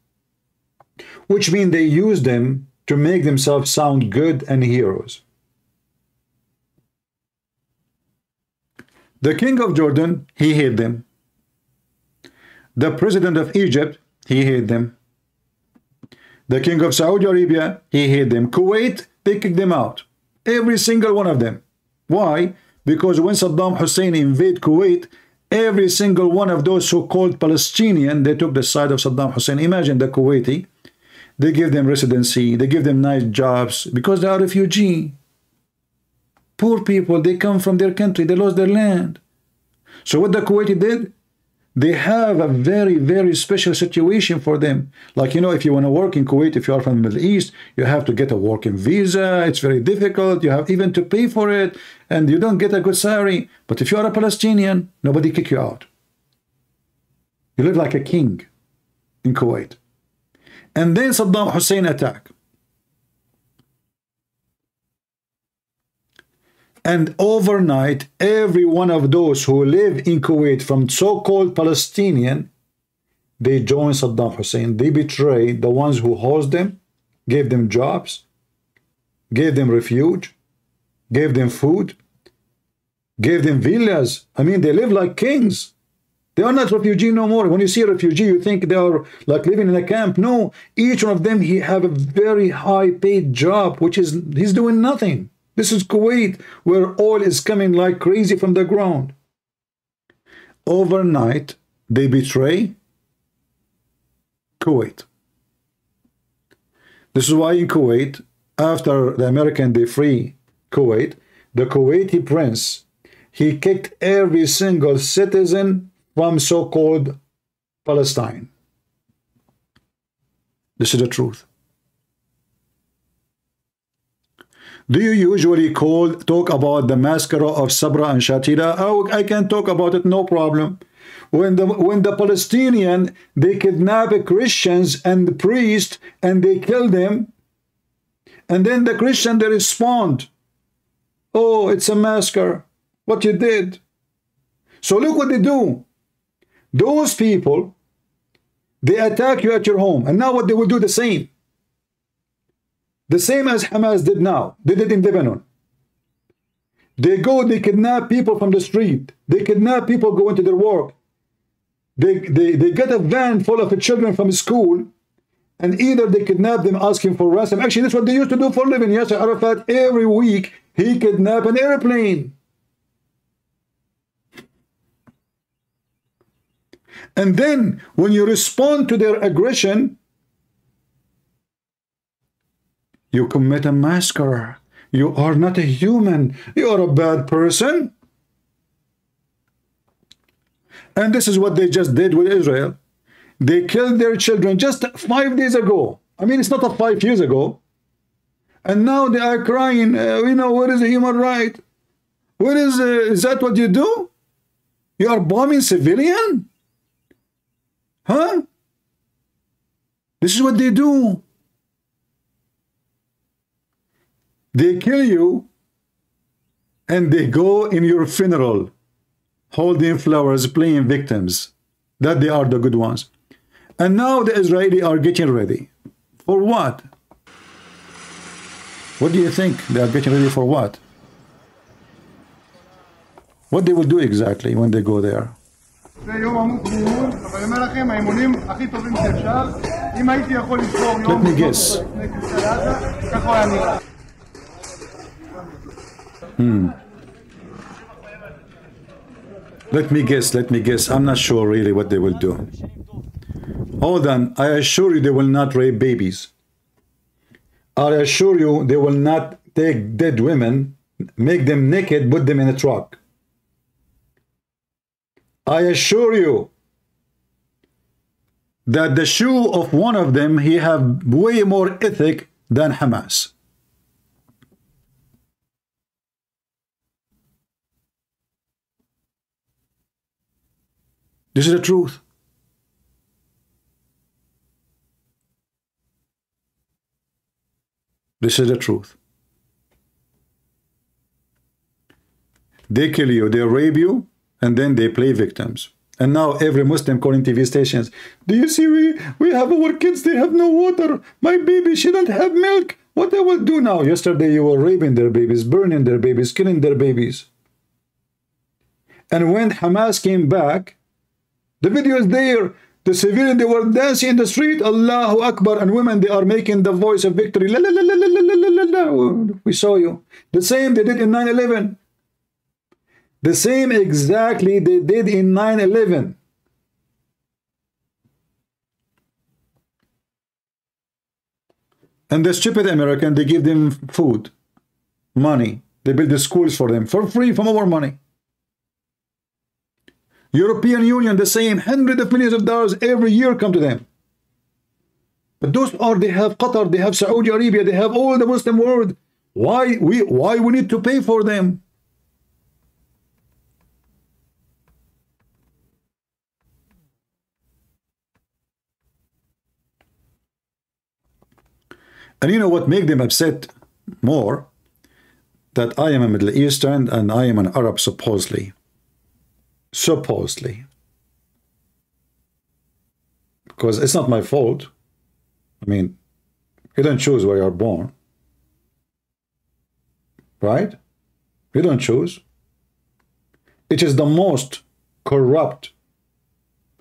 which means they use them to make themselves sound good and heroes. The king of Jordan, he hate them. The president of Egypt, he hate them. The king of Saudi Arabia, he hate them. Kuwait, they kicked them out. Every single one of them. Why? Because when Saddam Hussein invaded Kuwait, every single one of those so-called Palestinian, they took the side of Saddam Hussein. Imagine the Kuwaiti, they give them residency, they give them nice jobs because they are refugee. Poor people, they come from their country, they lost their land. So what the Kuwaiti did, they have a very, very special situation for them. Like, you know, if you want to work in Kuwait, if you are from the Middle East, you have to get a working visa. It's very difficult. You have even to pay for it, and you don't get a good salary. But if you are a Palestinian, nobody kick you out. You live like a king in Kuwait. And then Saddam Hussein attacked. And overnight, every one of those who live in Kuwait from so-called Palestinian, they join Saddam Hussein. They betray the ones who host them, gave them jobs, gave them refuge, gave them food, gave them villas. I mean, they live like kings. They are not refugee no more. When you see a refugee, you think they are like living in a camp. No, each one of them, he have a very high paid job, which is, he's doing nothing. This is Kuwait, where oil is coming like crazy from the ground. Overnight, they betray Kuwait. This is why in Kuwait, after the American, they free Kuwait, the Kuwaiti prince, he kicked every single citizen from so-called Palestine. This is the truth. Do you usually talk about the massacre of Sabra and Shatila? Oh, I can talk about it, no problem. When the Palestinian, they kidnap Christians and the priest and they kill them, and then the Christian, they respond, oh, it's a massacre, what you did. So look what they do. Those people, they attack you at your home, and now what they will do the same. The same as Hamas did now. They did in Lebanon. They go, they kidnap people from the street. They kidnap people going to their work. They get a van full of children from school, and either they kidnap them asking for ransom. Actually, that's what they used to do for a living. Yasser Arafat, every week, he kidnapped an airplane. And then, when you respond to their aggression, you commit a massacre. You are not a human. You are a bad person. And this is what they just did with Israel. They killed their children just 5 days ago. I mean, it's not 5 years ago. And now they are crying, you know, what is the human right? What is that what you do? You are bombing civilian? Huh? This is what they do. They kill you, and they go in your funeral, holding flowers, playing victims, that they are the good ones. And now the Israelis are getting ready. For what? What do you think? They are getting ready for what? What they will do exactly when they go there? Let me guess. Let me guess. I'm not sure really what they will do. Hold on. I assure you they will not rape babies. I assure you they will not take dead women, make them naked, put them in a truck. I assure you that the shoe of one of them, he have way more ethic than Hamas. This is the truth. This is the truth. They kill you, they rape you, and then they play victims. And now every Muslim calling TV stations, do you see we have our kids, they have no water. My baby, she don't have milk. What they will do now? Yesterday you were raping their babies, burning their babies, killing their babies. And when Hamas came back, the video is there. The civilians, they were dancing in the street, Allahu Akbar, and women, they are making the voice of victory. La, la, la, la, la, la, la, la. We saw you. The same they did in 9/11. The same exactly they did in 9/11. And the stupid American, they give them food, money. They build the schools for them for free from our money. European Union, the same, hundreds of millions of dollars every year come to them. But those are, they have Qatar, they have Saudi Arabia, they have all the Muslim world. Why we need to pay for them? And you know what make them upset more? That I am a Middle Eastern and I am an Arab, supposedly. Supposedly. Because it's not my fault. I mean, you don't choose where you're born. Right? You don't choose. It is the most corrupt,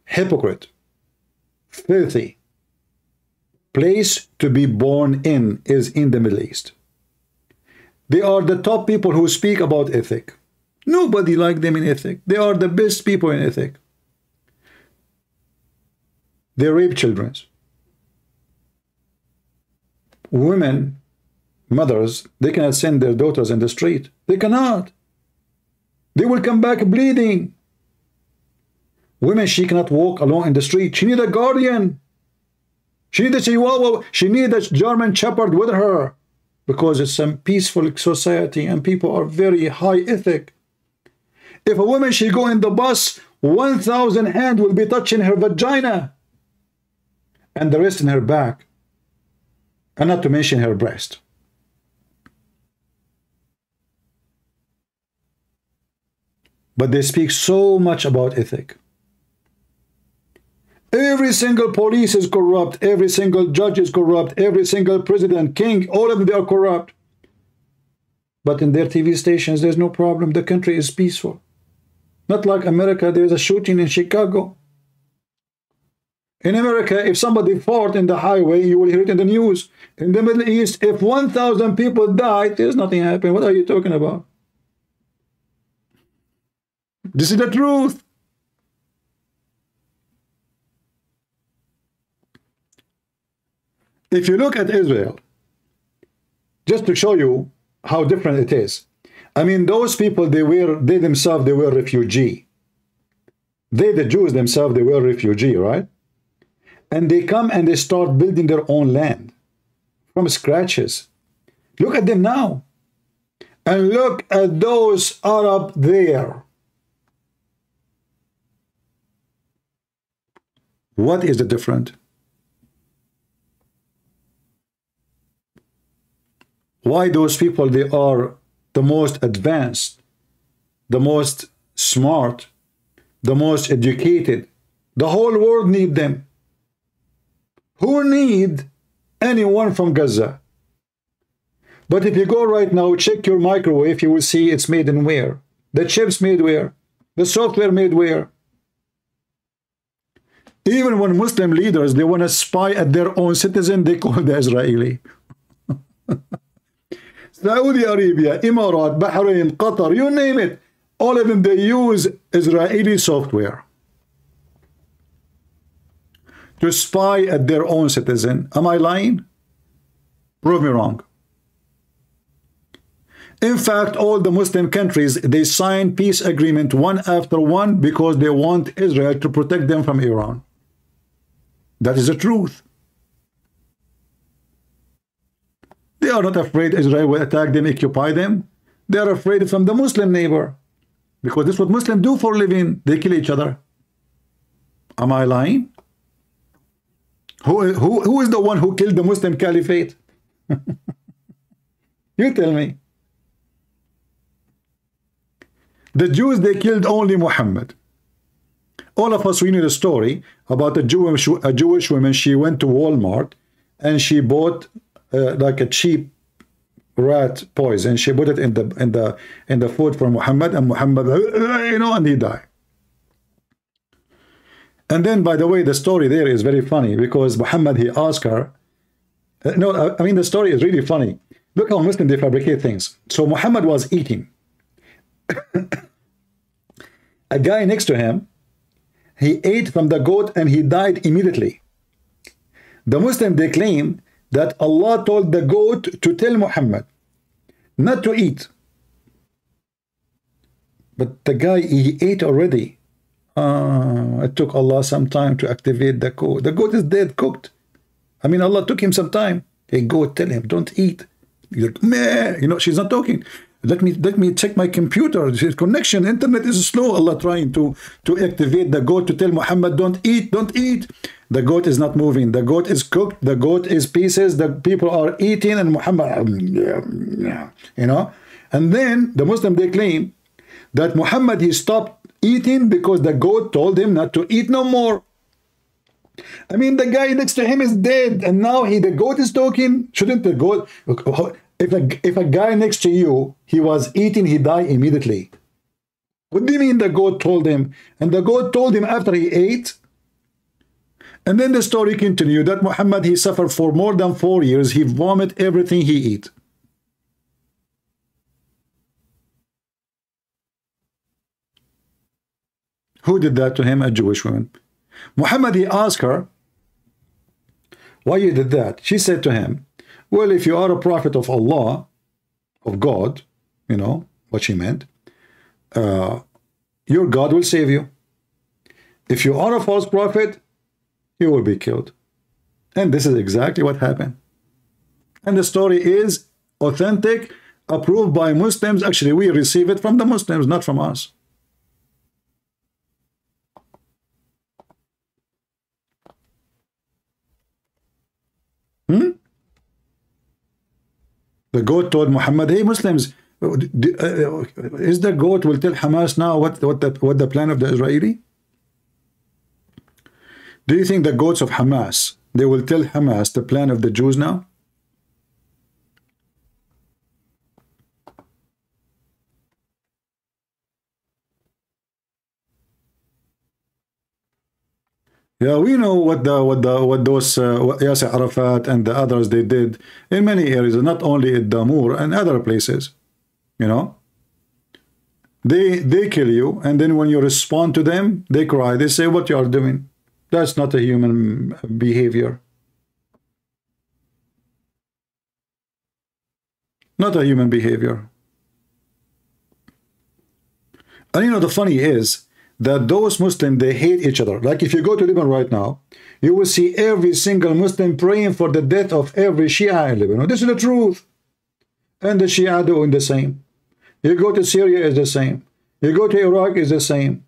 hypocrite, filthy place to be born in is in the Middle East. They are the top people who speak about ethic. Nobody like them in ethic. They are the best people in ethic. They rape children. Women, mothers, they cannot send their daughters in the street. They cannot. They will come back bleeding. Women, she cannot walk alone in the street. She need a guardian. She needed a Chihuahua. She needed a German Shepherd with her because it's a peaceful society and people are very high ethic. If a woman, she go in the bus, 1,000 hands will be touching her vagina and the rest in her back, and not to mention her breast. But they speak so much about ethic. Every single police is corrupt, every single judge is corrupt, every single president, king, all of them, they are corrupt. But in their TV stations, there's no problem. The country is peaceful. Not like America, there's a shooting in Chicago. In America, if somebody fought in the highway, you will hear it in the news. In the Middle East, if 1,000 people died, there's nothing happened. What are you talking about? This is the truth. If you look at Israel, just to show you how different it is. I mean, those people, they themselves were refugee. They, the Jews themselves, they were refugee, right? And they come and they start building their own land from scratches. Look at them now. And look at those Arab there. What is the difference? Why those people, they are the most advanced, the most smart, the most educated. The whole world need them. Who need anyone from Gaza? But if you go right now, check your microwave, you will see it's made in where? The chips made where? The software made where? Even when Muslim leaders, they want to spy at their own citizen, they call the Israeli. Saudi Arabia, Emirat, Bahrain, Qatar, you name it. All of them, they use Israeli software to spy at their own citizen. Am I lying? Prove me wrong. In fact, all the Muslim countries, they sign peace agreement one after one because they want Israel to protect them from Iran. That is the truth. They are not afraid Israel will attack them, occupy them. They are afraid from the Muslim neighbor. Because this is what Muslims do for a living. They kill each other. Am I lying? Who is the one who killed the Muslim caliphate? You tell me. The Jews, they killed only Muhammad. All of us, we know the story about a Jewish woman. She went to Walmart and she bought like a cheap rat poison. She put it in the food for Muhammad, and Muhammad, you know, and he died. And then, by the way, the story there is very funny because Muhammad, he asked her. No, I mean, the story is really funny. Look how Muslims, they fabricate things. So Muhammad was eating. A guy next to him, he ate from the goat and he died immediately. The Muslim, they claim that Allah told the goat to tell Muhammad not to eat. But the guy, he ate already. It took Allah some time to activate the goat. The goat is dead, cooked. I mean, Allah took him some time. Hey, goat, tell him, don't eat. He's like, meh. You know, she's not talking. Let me check my computer. His connection, internet is slow. Allah trying to activate the goat to tell Muhammad, don't eat, don't eat. The goat is not moving. The goat is cooked. The goat is pieces. The people are eating, and Muhammad, you know. And then the Muslim, they claim that Muhammad, he stopped eating because the goat told him not to eat no more. I mean, the guy next to him is dead, and now the goat is talking. Shouldn't the goat? If a guy next to you, he was eating, he died immediately. What do you mean the goat told him? And the goat told him after he ate. And then the story continued that Muhammad, he suffered for more than 4 years. He vomited everything he ate. Who did that to him? A Jewish woman. Muhammad, he asked her, why you did that? She said to him, well, if you are a prophet of Allah, of God, you know what she meant, your God will save you. If you are a false prophet, you will be killed. And this is exactly what happened. And the story is authentic, approved by Muslims. Actually, we receive it from the Muslims, not from us. The goat told Muhammad, hey Muslims, is the goat will tell Hamas now what the plan of the Israeli? Do you think the goats of Hamas, they will tell Hamas the plan of the Jews now? Yeah, we know what those Yasser Arafat and the others they did in many areas, not only in Damour and other places. You know, they kill you, and then when you respond to them, they cry. They say, "What you are doing? That's not a human behavior. Not a human behavior." And you know, the funny is that those Muslims, they hate each other. Like if you go to Lebanon right now, you will see every single Muslim praying for the death of every Shia in Lebanon. This is the truth. And the Shia doing the same. You go to Syria, is the same. You go to Iraq, is the same.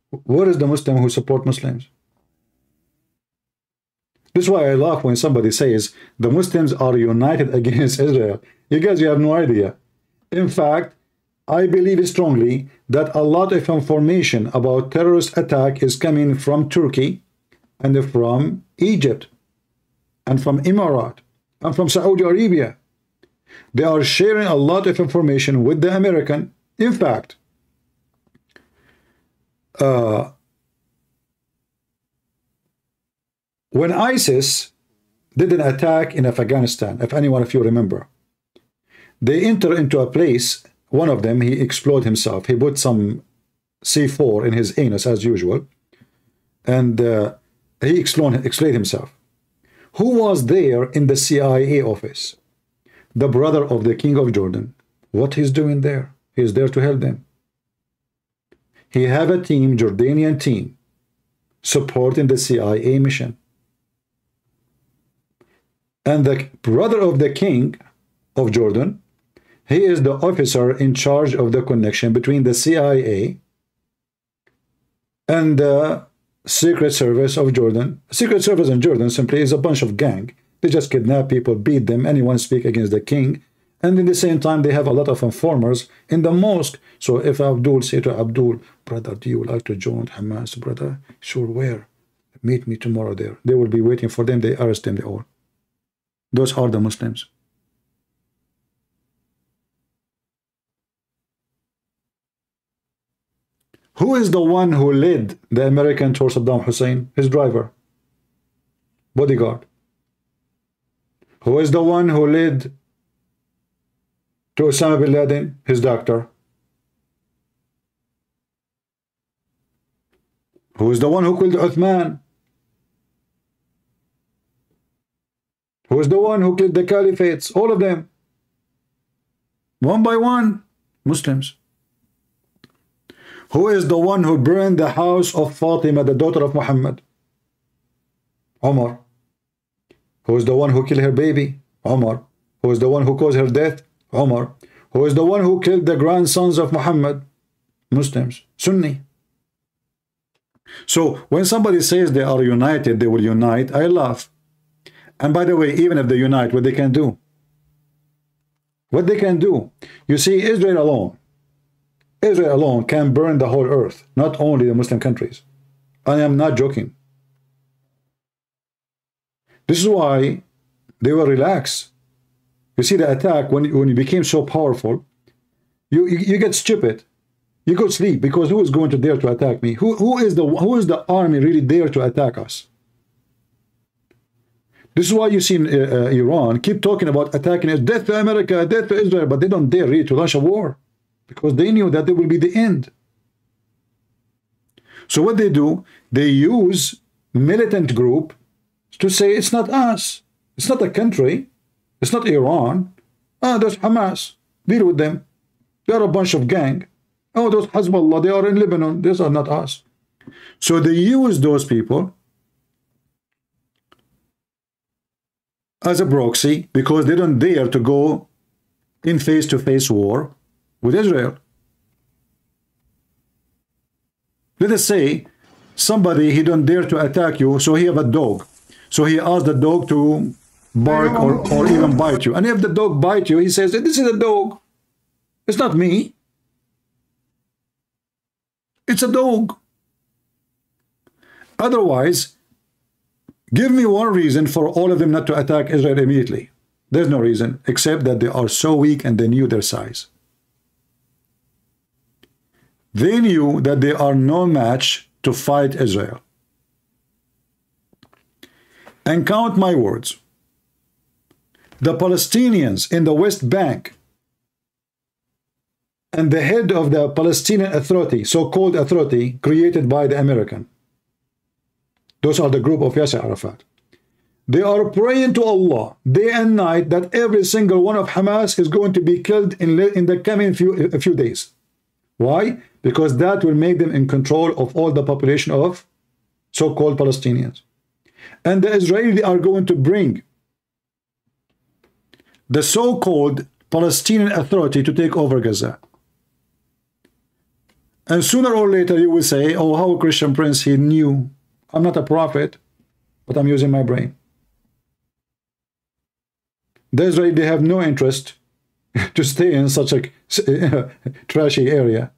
Where is the Muslim who support Muslims? This is why I laugh when somebody says the Muslims are united against Israel. You guys, you have no idea. In fact, I believe strongly that a lot of information about terrorist attack is coming from Turkey and from Egypt and from Emirates and from Saudi Arabia. They are sharing a lot of information with the American. In fact, when ISIS did an attack in Afghanistan, if anyone of you remember, they enter into a place. One of them, he exploded himself. He put some C4 in his anus as usual. And he exploded himself. Who was there in the CIA office? The brother of the King of Jordan. What he's doing there? He's there to help them. He have a team, Jordanian team, supporting the CIA mission. And the brother of the King of Jordan, he is the officer in charge of the connection between the CIA and the Secret Service of Jordan. Secret Service in Jordan simply is a bunch of gang. They just kidnap people, beat them, anyone speak against the king. And in the same time, they have a lot of informers in the mosque. So if Abdul say to Abdul, brother, do you like to join Hamas, brother? Sure, where? Meet me tomorrow there. They will be waiting for them. They arrest them, they all. Those are the Muslims. Who is the one who led the American towards Saddam Hussein? His driver, bodyguard. Who is the one who led to Osama bin Laden? His doctor. Who is the one who killed Uthman? Who is the one who killed the caliphates? All of them. One by one, Muslims. Who is the one who burned the house of Fatima, the daughter of Muhammad? Umar. Who is the one who killed her baby? Umar. Who is the one who caused her death? Umar. Who is the one who killed the grandsons of Muhammad? Muslims. Sunni. So when somebody says they are united, they will unite, I laugh. And by the way, even if they unite, what they can do? What they can do? You see, Israel alone can burn the whole earth, not only the Muslim countries. I am not joking. This is why they will relax. You see the attack, when you became so powerful, you get stupid. You go sleep, because who is going to dare to attack me? Who is the army really dare to attack us? This is why you see Iran keep talking about attacking us, death to America, death to Israel, but they don't dare really to launch a war, because they knew that it will be the end. So what they do, they use militant group to say it's not us, it's not a country, it's not Iran. There's Hamas, deal with them. They're a bunch of gang. Oh, those Hezbollah, they are in Lebanon. These are not us. So they use those people as a proxy because they don't dare to go in face-to-face war with Israel. Let us say somebody, he don't dare to attack you, so he have a dog. So he asks the dog to bark or even bite you. And if the dog bite you, he says, this is a dog. It's not me. It's a dog. Otherwise, give me one reason for all of them not to attack Israel immediately. There's no reason except that they are so weak and they knew their size. They knew that they are no match to fight Israel. And count my words, the Palestinians in the West Bank and the head of the Palestinian Authority, so-called authority created by the American, those are the group of Yasser Arafat. They are praying to Allah day and night that every single one of Hamas is going to be killed in the coming few days. Why? Because that will make them in control of all the population of so-called Palestinians. And the Israelis are going to bring the so-called Palestinian Authority to take over Gaza. And sooner or later you will say, oh, how Christian Prince, he knew. I'm not a prophet, but I'm using my brain. The Israelis, they have no interest to stay in such a trashy area.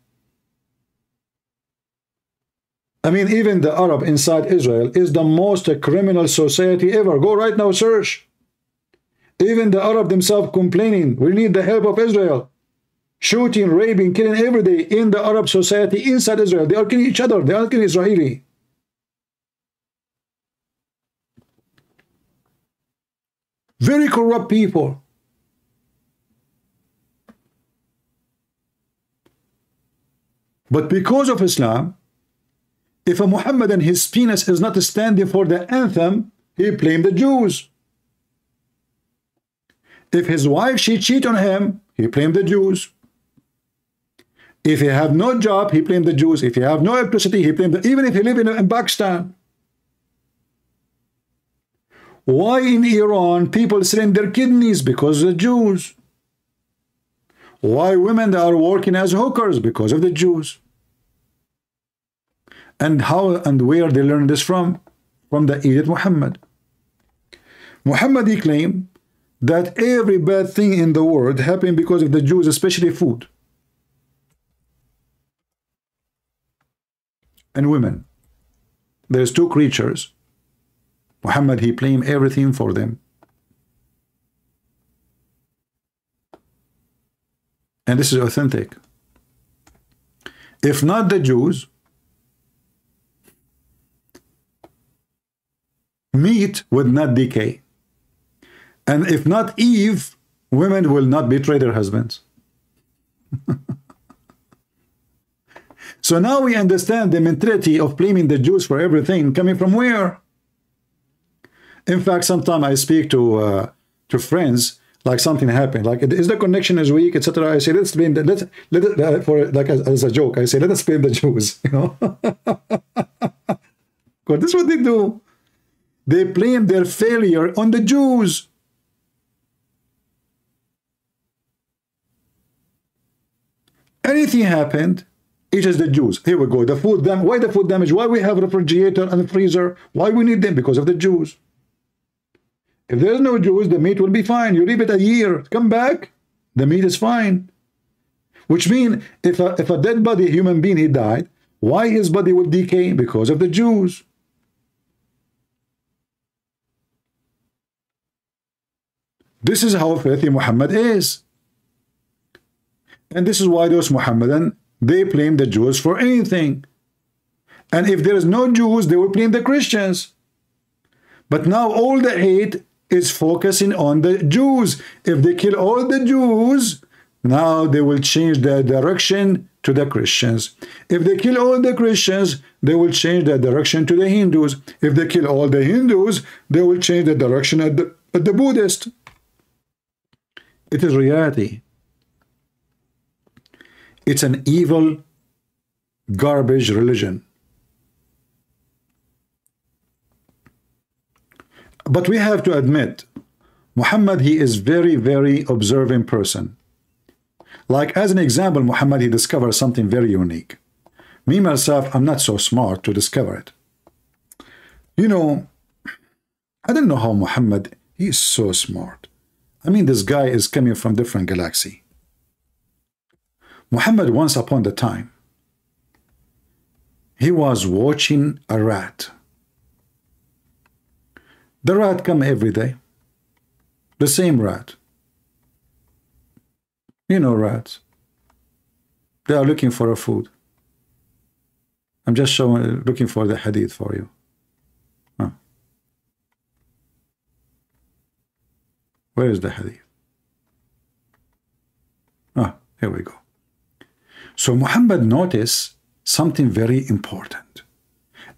I mean, even the Arab inside Israel is the most criminal society ever. Go right now, search. Even the Arab themselves complaining, we need the help of Israel. Shooting, raping, killing every day in the Arab society inside Israel. They are killing each other. They are killing Israeli. Very corrupt people. But because of Islam, if a Muhammadan, his penis is not standing for the anthem, he blamed the Jews. If his wife, she cheat on him, he blamed the Jews. If he have no job, he blamed the Jews. If he have no electricity, he blamed even if he live in Pakistan. Why in Iran people selling their kidneys? Because of the Jews. Why women are working as hookers? Because of the Jews. And how and where they learn this from? From the Idiot Muhammad. Muhammad, he claimed that every bad thing in the world happened because of the Jews, especially food and women. There's two creatures. Muhammad, he blamed everything for them. And this is authentic. If not the Jews, meat would not decay. And if not Eve, women will not betray their husbands. So now we understand the mentality of blaming the Jews for everything coming from where? In fact, sometimes I speak to friends, like something happened, like is the connection is weak, etc. I say let's blame as a joke. I say let us blame the Jews. You know, God, this is what they do. They blame their failure on the Jews. Anything happened, it is the Jews. Here we go. The food damage. Why the food damage? Why we have refrigerator and freezer? Why we need them? Because of the Jews. If there's no Jews, the meat will be fine. You leave it a year, come back, the meat is fine. Which means if a dead body, human being, he died, why his body will decay? Because of the Jews. This is how filthy Muhammad is. And this is why those Muhammadan, they blame the Jews for anything. And if there is no Jews, they will blame the Christians. But now all the hate is focusing on the Jews. If they kill all the Jews, now they will change their direction to the Christians. If they kill all the Christians, they will change their direction to the Hindus. If they kill all the Hindus, they will change the direction at the Buddhist. It is reality. It's an evil, garbage religion. But we have to admit, Muhammad, he is very, very observing person. Like as an example, Muhammad, he discovered something very unique. Me, myself, I'm not so smart to discover it. You know, I don't know how Muhammad, he is so smart. I mean, this guy is coming from different galaxy. Muhammad, once upon a time, he was watching a rat. The rat come every day. The same rat. You know rats. They are looking for a food. I'm just looking for the hadith for you. Huh. Where is the hadith? Ah, here we go. So Muhammad noticed something very important.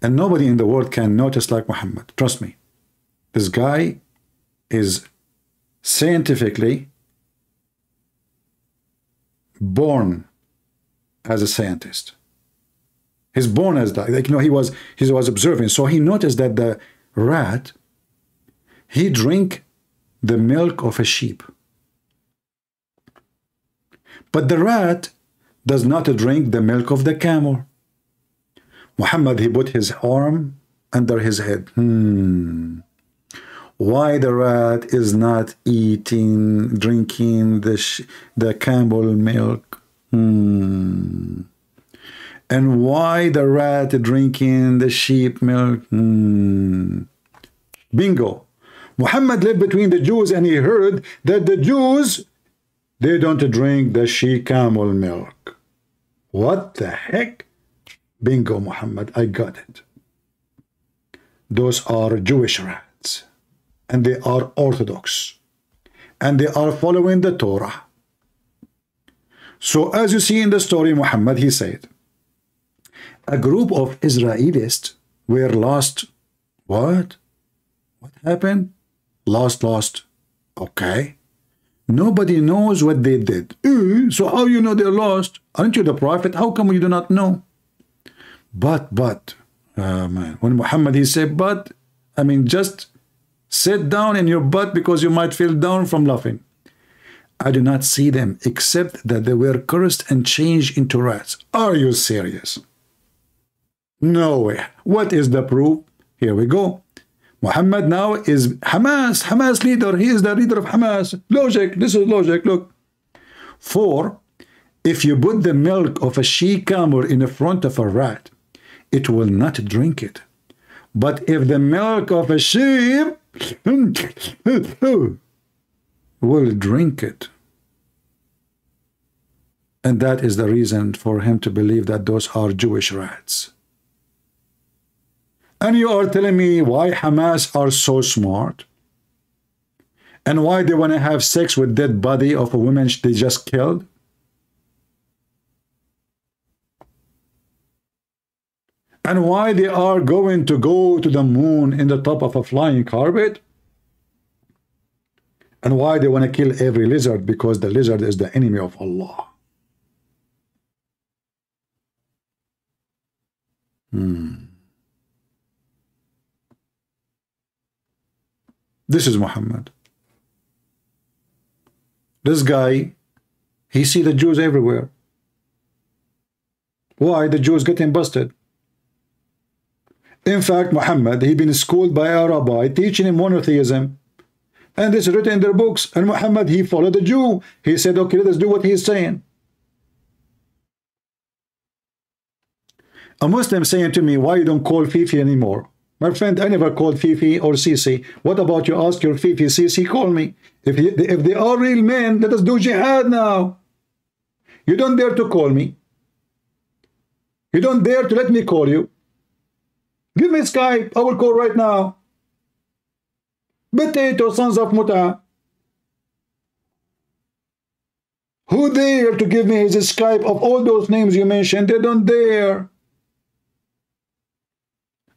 And nobody in the world can notice like Muhammad. Trust me. This guy is scientifically born as a scientist. He's born as that. Like, you know, he was observing. So he noticed that the rat, he drink the milk of a sheep. But the rat does not drink the milk of the camel. Muhammad, he put his arm under his head. Why the rat is not drinking the camel milk? And why the rat drinking the sheep milk? Bingo. Muhammad lived between the Jews and he heard that the Jews, they don't drink the camel milk. What the heck? Bingo, Muhammad, I got it. Those are Jewish rats. And they are Orthodox. And they are following the Torah. So as you see in the story, Muhammad, he said, a group of Israelites were lost. What? What happened? Lost. Okay. Nobody knows what they did. So how you know they're lost? Aren't you the prophet? How come you do not know? But, man, when Muhammad, he said, but, I mean, just sit down in your butt because you might feel down from laughing. I do not see them except that they were cursed and changed into rats. Are you serious? No way. What is the proof? Here we go. Muhammad now is Hamas leader. He is the leader of Hamas. Logic. This is logic. Look. 4. If you put the milk of a she-camel in the front of a rat, it will not drink it. But if the milk of a sheep will drink it. And that is the reason for him to believe that those are Jewish rats. And you are telling me why Hamas are so smart? And why they want to have sex with dead body of a woman they just killed? And why they are going to go to the moon in the top of a flying carpet? And why they want to kill every lizard? Because the lizard is the enemy of Allah. This is Muhammad. This guy, he see the Jews everywhere. Why? The Jews getting busted. In fact, Muhammad, he been schooled by a rabbi teaching him monotheism. And this is written in their books. And Muhammad, he followed the Jew. He said, okay, let's do what he's saying. A Muslim saying to me, why you don't call Fifi anymore? My friend, I never called Fifi or Sisi. What about you ask your Fifi, Sisi, call me. If they are real men, let us do jihad now. You don't dare to call me. You don't dare to let me call you. Give me Skype. I will call right now. Potato, sons of Muta. Who dare to give me his Skype of all those names you mentioned? They don't dare.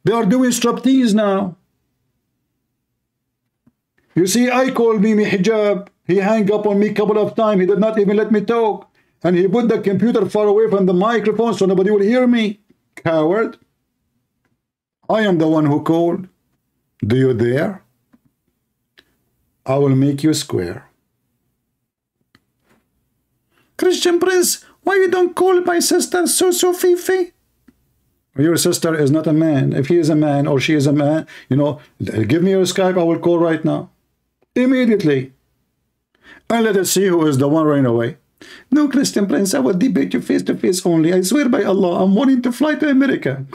They are doing striptease now. You see, I called Mimi Hijab. He hung up on me a couple of times. He did not even let me talk. And he put the computer far away from the microphone so nobody will hear me. Coward. I am the one who called. Do you dare? I will make you square. Christian Prince, why you don't call my sister so Fifi? Your sister is not a man. If he is a man or she is a man, you know, give me your Skype, I will call right now. Immediately. And let us see who is the one running away. No, Christian Prince, I will debate you face to face only. I swear by Allah, I'm wanting to fly to America.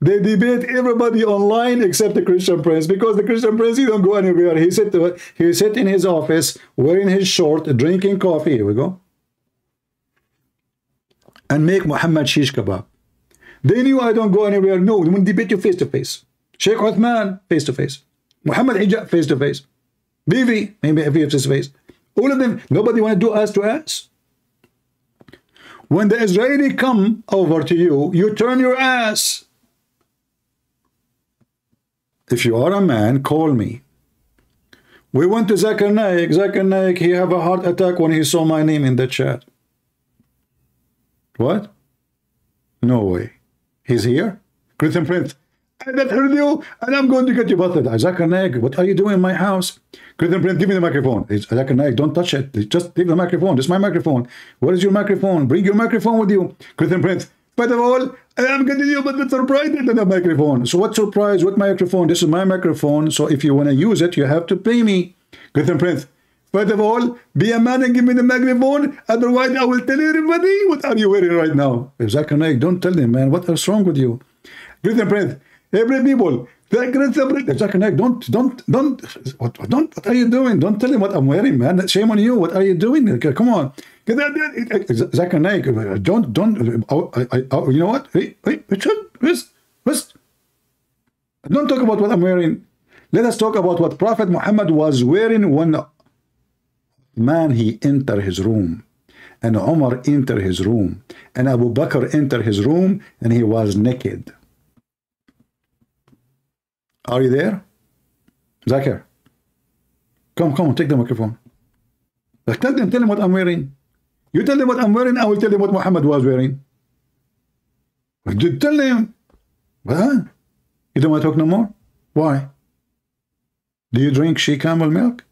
They debate everybody online except the Christian Prince, because the Christian Prince, he don't go anywhere. He sit in his office wearing his short, drinking coffee. Here we go. And make Muhammad shish kebab. They knew I don't go anywhere. No, they will debate you face to face. Sheikh Uthman, face to face. Muhammad Hijab, face to face. Bibi, maybe face to face. All of them, nobody want to do ass to ass. When the Israeli come over to you, you turn your ass. If you are a man, call me. We went to Zakir Naik. Zakir Naik, he have a heart attack when he saw my name in the chat. What? No way. He's here? Christian Prince, I that heard you, and I'm going to get you busted. Zakir Naik, what are you doing in my house? Christian Prince, give me the microphone. Zakir Naik, don't touch it. Just take the microphone. This is my microphone. Where is your microphone? Bring your microphone with you. Christian Prince, first of all, I'm getting you but the surprise in the microphone. So what surprise? What microphone? This is my microphone. So if you want to use it, you have to pay me. Christian Prince, first of all, be a man and give me the microphone. Otherwise, I will tell everybody what are you wearing right now. Zakir Naik, don't tell them, man. What is wrong with you? Christian Prince, every people. Zakir Naik, what are you doing? Don't tell him what I'm wearing, man. Shame on you. What are you doing? Come on. Zakir Naik, you know what? Hey, don't talk about what I'm wearing. Let us talk about what Prophet Muhammad was wearing when he entered his room, and Umar entered his room, and Abu Bakr entered his room, and he was naked. Are you there? Zakir, come, take the microphone. Tell them what I'm wearing. You tell them what I'm wearing, I will tell them what Muhammad was wearing. Tell them. What? You don't want to talk no more? Why? Do you drink she camel milk?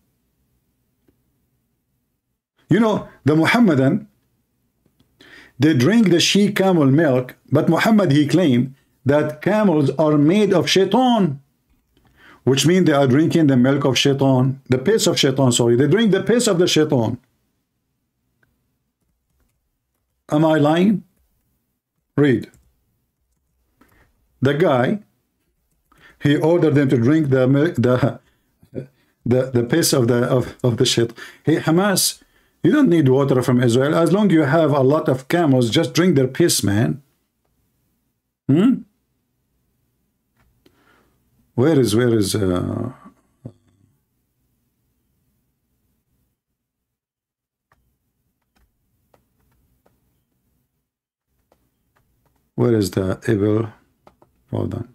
You know, the Muhammadan, they drink the she camel milk, but Muhammad, he claimed that camels are made of shaitan, which means they are drinking the milk of shaitan, the piss of shaitan, sorry. They drink the piss of the shaitan. Am I lying? Read. The guy, he ordered them to drink the milk, the piss of the shit. Hey, Hamas, you don't need water from Israel. As long as you have a lot of camels, just drink their piss, man. Where is the evil? Hold on.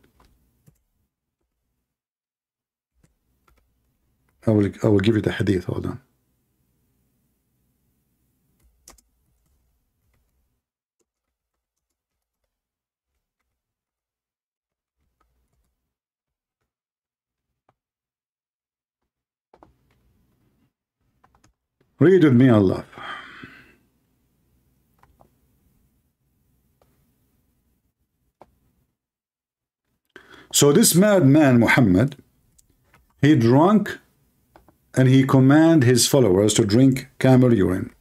I will give you the hadith. Hold on. Read with me, Allah. So this madman Muhammad, he drunk and he commanded his followers to drink camel urine.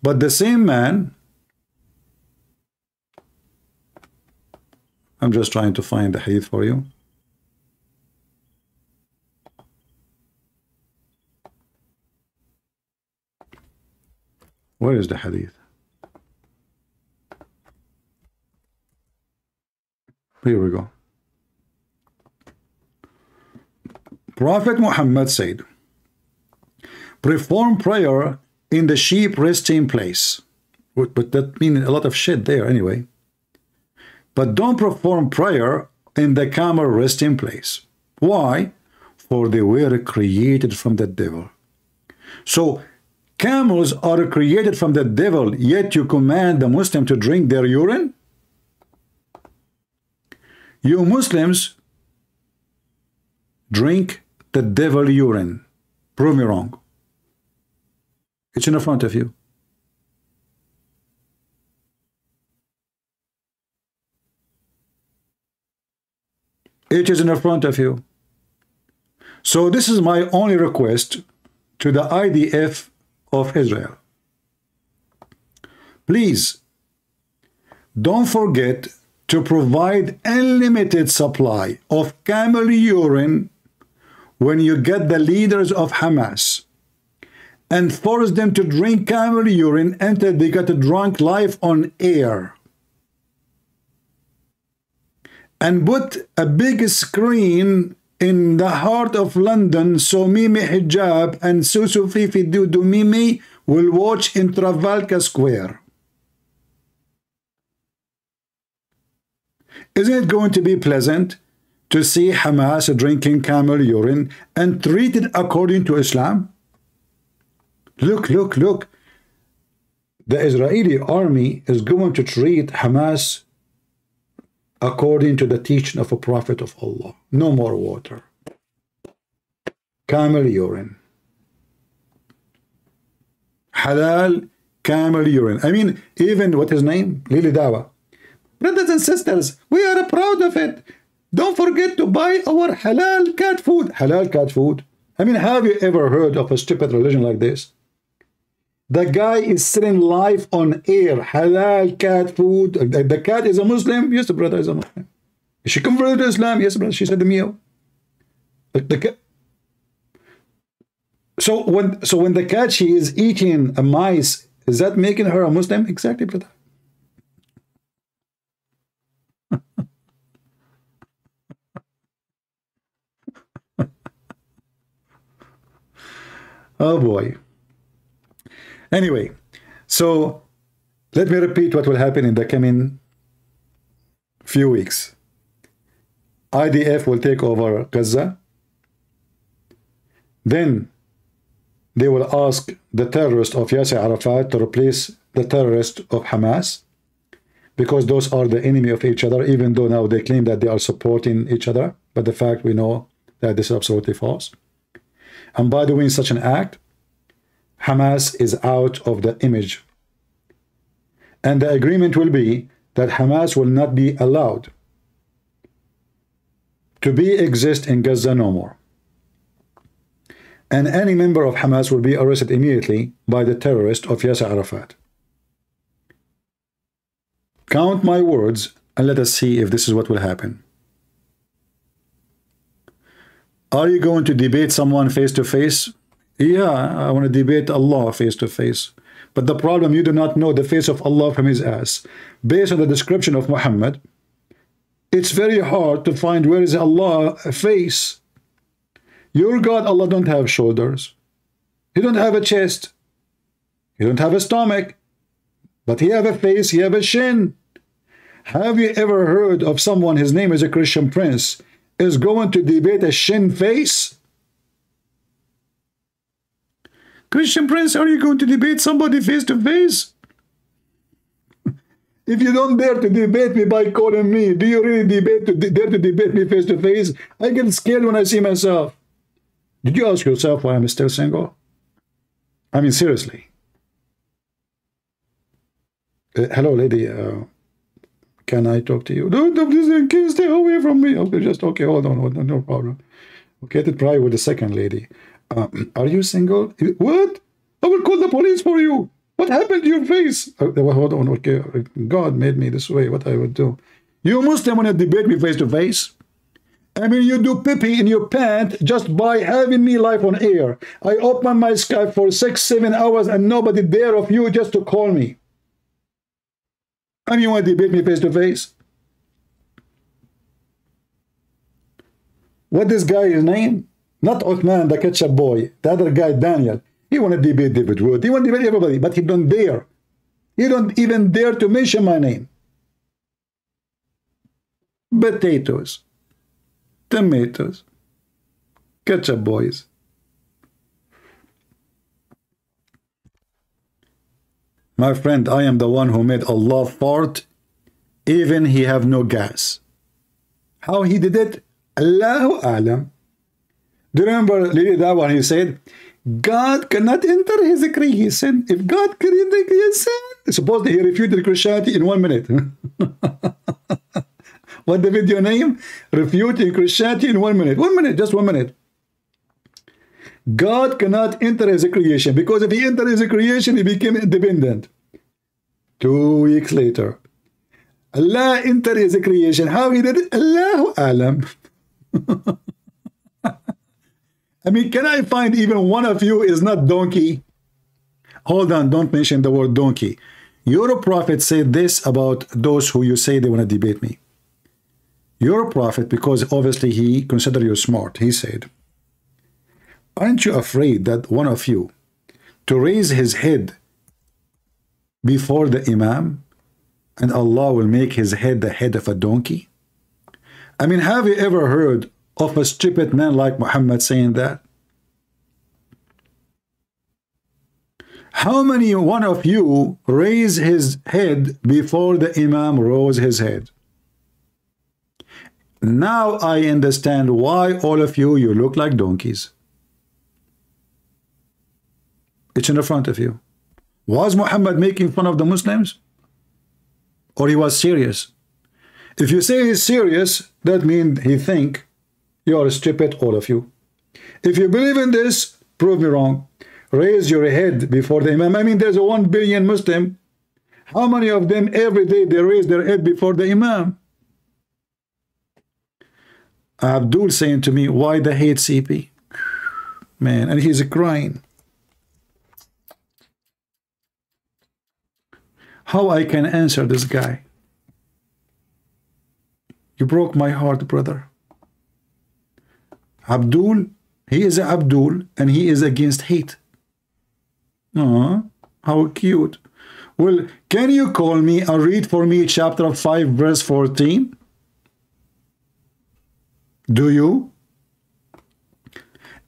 But the same man, I'm just trying to find the hadith for you. Where is the hadith? Here we go. Prophet Muhammad said, perform prayer in the sheep resting place. But that means a lot of shit there anyway. But don't perform prayer in the camel resting place. Why? For they were created from the devil. So camels are created from the devil, yet you command the Muslim to drink their urine? You Muslims drink the devil urine. Prove me wrong. It's in front of you. It is in front of you. So this is my only request to the IDF of Israel. Please, don't forget to provide unlimited supply of camel urine when you get the leaders of Hamas, and force them to drink camel urine until they get drunk live on air. And put a big screen in the heart of London so Mimi Hijab and Susu Fifi Dudu Mimi will watch in Trafalgar Square. Isn't it going to be pleasant to see Hamas drinking camel urine and treated according to Islam? Look, look, look. The Israeli army is going to treat Hamas according to the teaching of a prophet of Allah. No more water. Camel urine. Halal camel urine. I mean, even what his name? Lili Dawa. Brothers and sisters, we are proud of it. Don't forget to buy our halal cat food. Halal cat food. I mean, have you ever heard of a stupid religion like this? The guy is selling live on air halal cat food. The cat is a Muslim. Yes, the brother is a Muslim. Is she converted to Islam? Yes, brother. She said the meal. The cat. So when the cat, she is eating a mice, is that making her a Muslim? Exactly, brother. Oh boy. Anyway, so let me repeat what will happen in the coming few weeks. IDF will take over Gaza. Then they will ask the terrorists of Yasser Arafat to replace the terrorists of Hamas, because those are the enemy of each other, even though now they claim that they are supporting each other. But the fact, we know that this is absolutely false. And by doing such an act, Hamas is out of the image. And the agreement will be that Hamas will not be allowed to exist in Gaza no more. And any member of Hamas will be arrested immediately by the terrorist of Yasser Arafat. Count my words and let us see if this is what will happen. Are you going to debate someone face to face? Yeah, I want to debate Allah face to face. But the problem, you do not know the face of Allah from his ass. Based on the description of Muhammad, it's very hard to find where is Allah face. Your God, Allah, don't have shoulders. He don't have a chest. He don't have a stomach. But he have a face, he have a shin. Have you ever heard of someone, his name is a Christian prince, is going to debate a shin face? Christian prince, are you going to debate somebody face to face? If you don't dare to debate me by calling me, do you really dare to debate me face to face? I get scared when I see myself. Did you ask yourself why I'm still single? I mean, seriously. Hello, lady. Can I talk to you? Don't stay away from me. Okay, just okay. Hold on, no problem. Okay, to try with the second lady. Are you single? What? I will call the police for you. What happened to your face? Hold on. Okay, God made me this way. What I would do? You Muslim want to debate me face to face? I mean, you do pee in your pants just by having me live on air. I open my Skype for 6-7 hours and nobody dare of you just to call me. And you want to debate me face to face? What this guy's name? Not Uthman, the ketchup boy. The other guy, Daniel. He want to debate David Wood. He want to debate everybody, but he don't dare. He don't even dare to mention my name. Potatoes. Tomatoes. Ketchup boys. My friend, I am the one who made Allah fart, even he have no gas. How he did it? Allahu Alam. Do you remember that one? He said, God cannot enter his creation. If God can enter creation, supposedly he refuted Christianity in 1 minute. What the video name? Refuting Christianity in 1 minute. 1 minute, just 1 minute. God cannot enter his creation, because if he entered his creation, he became independent. 2 weeks later, Allah entered his creation. How he did it? Allahu Alam. I mean, can I find even one of you is not donkey? Hold on, don't mention the word donkey. Your prophet said this about those who you say they want to debate me. Your prophet, because obviously he considered you smart, he said, aren't you afraid that one of you to raise his head before the Imam and Allah will make his head the head of a donkey? I mean, have you ever heard of a stupid man like Muhammad saying that? How many one of you raise his head before the Imam rose his head? Now I understand why all of you look like donkeys. It's in the front of you. Was Muhammad making fun of the Muslims? Or he was serious? If you say he's serious, that means he think you are stupid, all of you. If you believe in this, prove me wrong. Raise your head before the Imam. I mean, there's a 1 billion Muslim. How many of them every day they raise their head before the Imam? Abdul saying to me, why the hate CP? Man, and he's crying. How I can answer this guy? You broke my heart, brother. Abdul, he is Abdul, and he is against hate. How cute. Well, can you call me and read for me chapter 5, verse 14? Do you?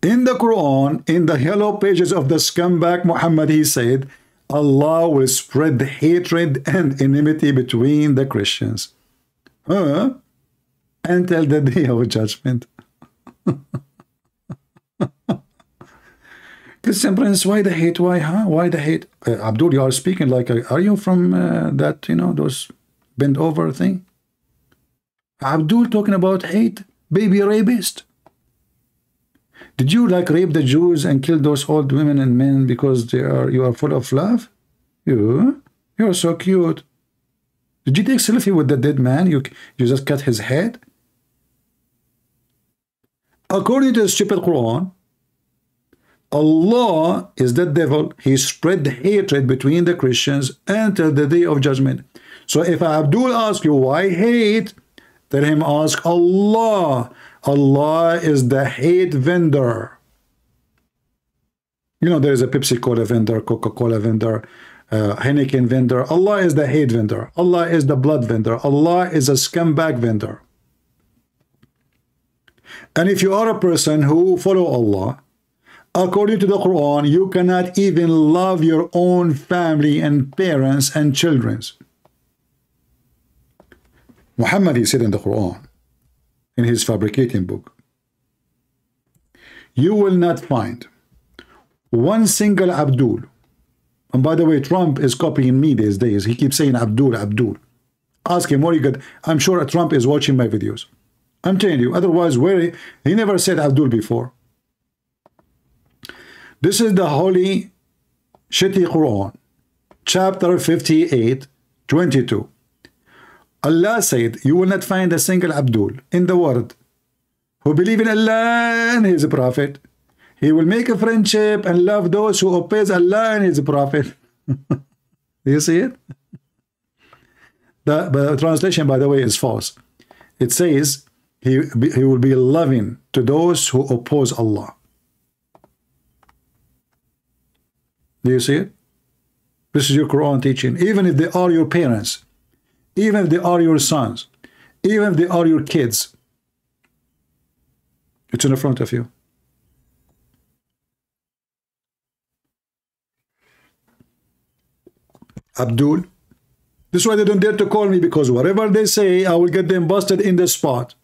In the Quran, in the yellow pages of the scumbag Muhammad, he said, Allah will spread hatred and enmity between the Christians. Until the day of judgment. Christian Prince, why the hate? Why, huh? Why the hate? Abdul, you are speaking like, are you from that, you know, those bend over thing? Abdul talking about hate? Baby rapist. Did you like rape the Jews and kill those old women and men because you are full of love? You're so cute. Did you take selfie with the dead man? You just cut his head? According to the stupid Quran, Allah is the devil. He spread hatred between the Christians until the day of judgment. So if Abdul asks you why hate, let him ask Allah. Allah is the hate vendor. You know, there is a Pepsi-Cola vendor, Coca-Cola vendor, Heineken vendor. Allah is the hate vendor. Allah is the blood vendor. Allah is a scumbag vendor. And if you are a person who follow Allah, according to the Quran, you cannot even love your own family and parents and children. Muhammad, he said in the Quran, in his fabricating book, you will not find one single Abdul. And by the way, Trump is copying me these days. He keeps saying Abdul, Abdul. Ask him what you got. I'm sure Trump is watching my videos. I'm telling you, otherwise, he never said Abdul before. This is the holy shitty Quran, chapter 58, 22. Allah said, you will not find a single Abdul in the world who believe in Allah and his prophet. He will make a friendship and love those who oppose Allah and his prophet. You see it? The translation, by the way, is false. It says he will be loving to those who oppose Allah. Do you see it? This is your Quran teaching. Even if they are your parents, even if they are your sons, even if they are your kids, it's in the front of you. Abdul, this is why they don't dare to call me, because whatever they say, I will get them busted in the spot.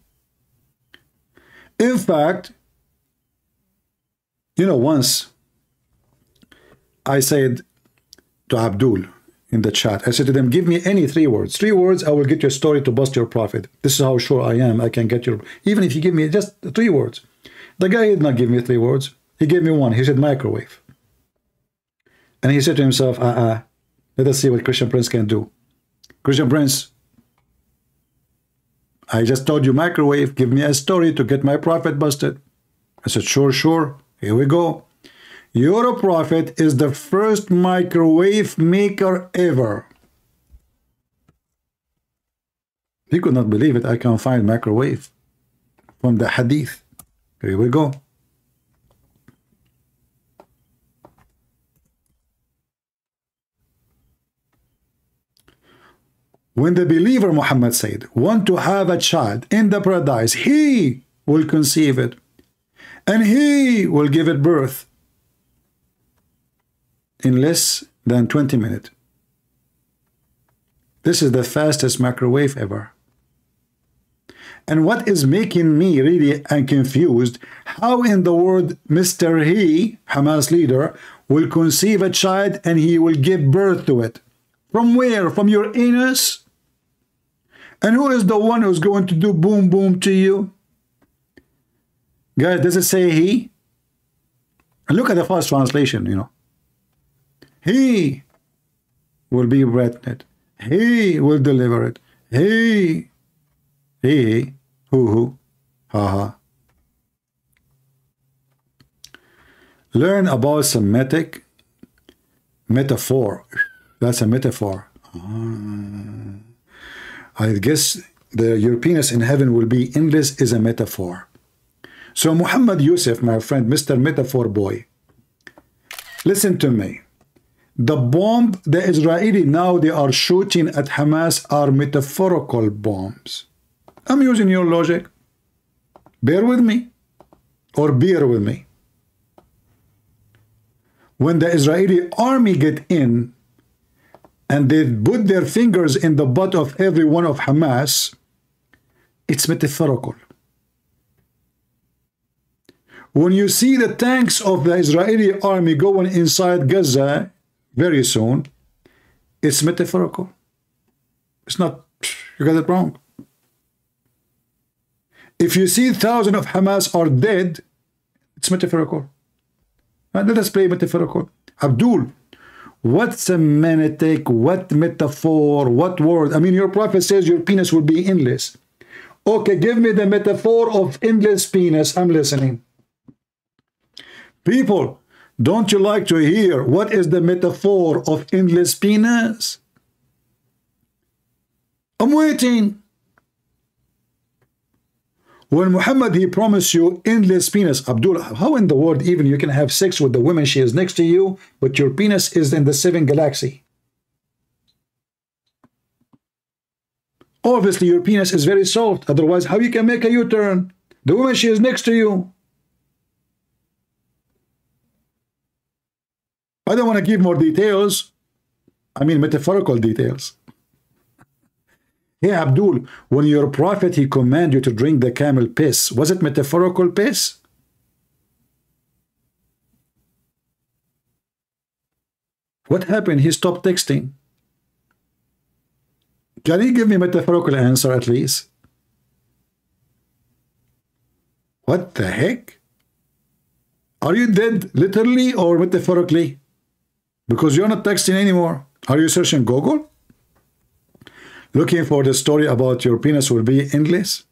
In fact, you know, once I said to Abdul in the chat, I said to them, give me any 3 words. 3 words, I will get your story to bust your prophet. This is how sure I am. I can get your, even if you give me just 3 words. The guy did not give me 3 words. He gave me 1. He said microwave. And he said to himself, let us see what Christian Prince can do. Christian Prince, I just told you microwave. Give me a story to get my prophet busted. I said, sure, sure. Here we go. Your prophet is the first microwave maker ever. He could not believe it. I can find microwave from the hadith. Here we go. When the believer Muhammad said, want to have a child in the paradise, he will conceive it and he will give it birth in less than 20 minutes. This is the fastest microwave ever. And what is making me really confused, how in the world Mr. He, Hamas leader, will conceive a child and he will give birth to it? From where? From your anus? And who is the one who's going to do boom boom to you? Guys, does it say he? And look at the first translation, you know. He will be pregnant. He will deliver it. He, who, ha. Learn about Semitic metaphor. That's a metaphor. I guess the Europeans in heaven will be endless is a metaphor. So Muhammad Yusuf, my friend, Mr. Metaphor Boy, listen to me. The bomb the Israeli now they are shooting at Hamas are metaphorical bombs. I'm using your logic. Bear with me or bear with me. When the Israeli army get in and they put their fingers in the butt of every one of Hamas, it's metaphorical. When you see the tanks of the Israeli army going inside Gaza very soon, it's metaphorical. It's not, you got it wrong. If you see thousands of Hamas are dead, it's metaphorical. Let us play metaphorical. Abdul, what semantic, what metaphor, what word? I mean, your prophet says your penis will be endless. Okay, give me the metaphor of endless penis. I'm listening. People, don't you like to hear what is the metaphor of endless penis? I'm waiting. When Muhammad, he promised you endless penis. Abdul, how in the world even you can have sex with the woman she is next to you, but your penis is in the 7th galaxy? Obviously, your penis is very soft. Otherwise, how you can make a U-turn? The woman she is next to you. I don't want to give more details. I mean, metaphorical details. Hey, Abdul, when your prophet, he commanded you to drink the camel piss, was it metaphorical piss? What happened? He stopped texting. Can you give me a metaphorical answer at least? What the heck? Are you dead literally or metaphorically? Because you're not texting anymore. Are you searching Google? Looking for the story about your penis will be endless?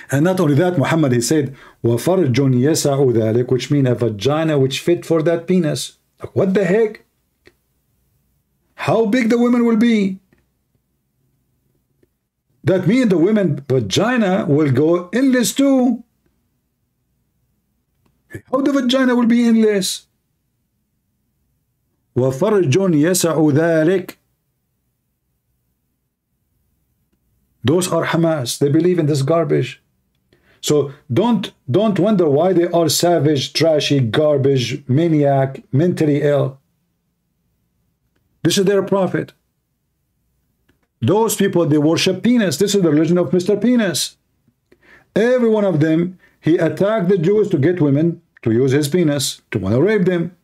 And not only that, Muhammad, he said, وَفَرْجٌ يَسَعُ ذَلِكَ, which means a vagina which fit for that penis. Like, what the heck? How big the women will be? That means the women vagina will go endless too. How the vagina will be endless? وَفَرْجٌ يَسَعُ ذَلِكَ. Those are Hamas. They believe in this garbage. So don't wonder why they are savage, trashy, garbage, maniac, mentally ill. This is their prophet. Those people, they worship penis. This is the religion of Mr. Penis. Every one of them, he attacked the Jews to get women to use his penis, to want to rape them.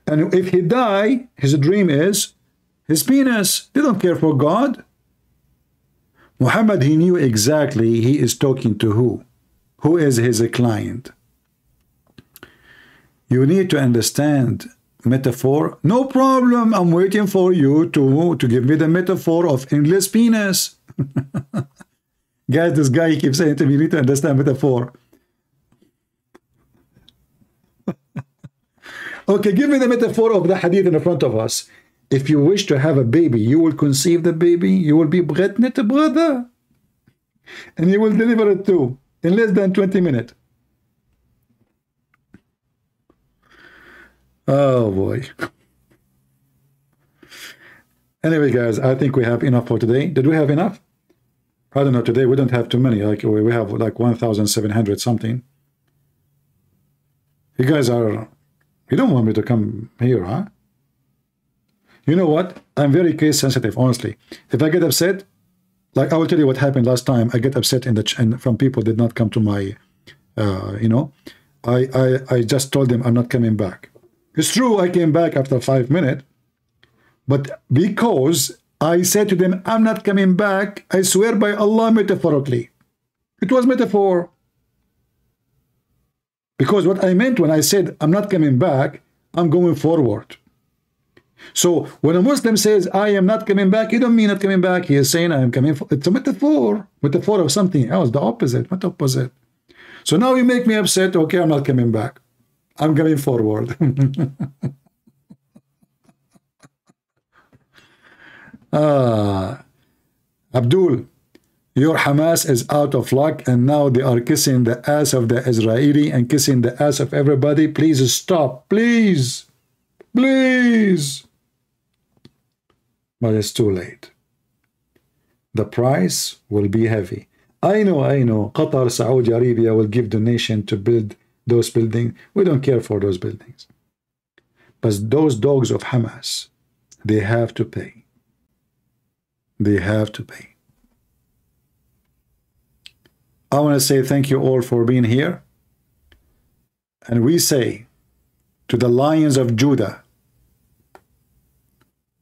And if he die, his dream is his penis. They don't care for God. Muhammad, he knew exactly he is talking to who. Who is his client. You need to understand metaphor. No problem. I'm waiting for you to give me the metaphor of endless penis. Guys, this guy keeps saying to me, you need to understand metaphor. Okay, give me the metaphor of the hadith in front of us. If you wish to have a baby, you will conceive the baby. You will be pregnant, brother. And you will deliver it too in less than 20 minutes. Oh boy. Anyway, guys, I think we have enough for today. Did we have enough? I don't know. Today we don't have too many. Like we have like 1,700 something. You guys are. You don't want me to come here, huh? You know what? I'm very case sensitive, honestly. If I get upset, like I will tell you what happened last time. I get upset from people did not come to my, you know. I just told them I'm not coming back. It's true, I came back after 5 minutes, but because I said to them, I'm not coming back, I swear by Allah, metaphorically. It was metaphor. Because what I meant when I said, I'm not coming back, I'm going forward. So when a Muslim says, I am not coming back, he don't mean not coming back. He is saying, I am coming forward. It's a metaphor. Metaphor of something else, the opposite. What opposite? So now you make me upset. Okay, I'm not coming back. I'm going forward. Abdul, your Hamas is out of luck and now they are kissing the ass of the Israeli and kissing the ass of everybody. Please stop. Please. Please. But it's too late. The price will be heavy. I know. Qatar, Saudi Arabia will give donation to build those buildings. We don't care for those buildings. But those dogs of Hamas, they have to pay. They have to pay. I want to say thank you all for being here. And we say to the Lions of Judah,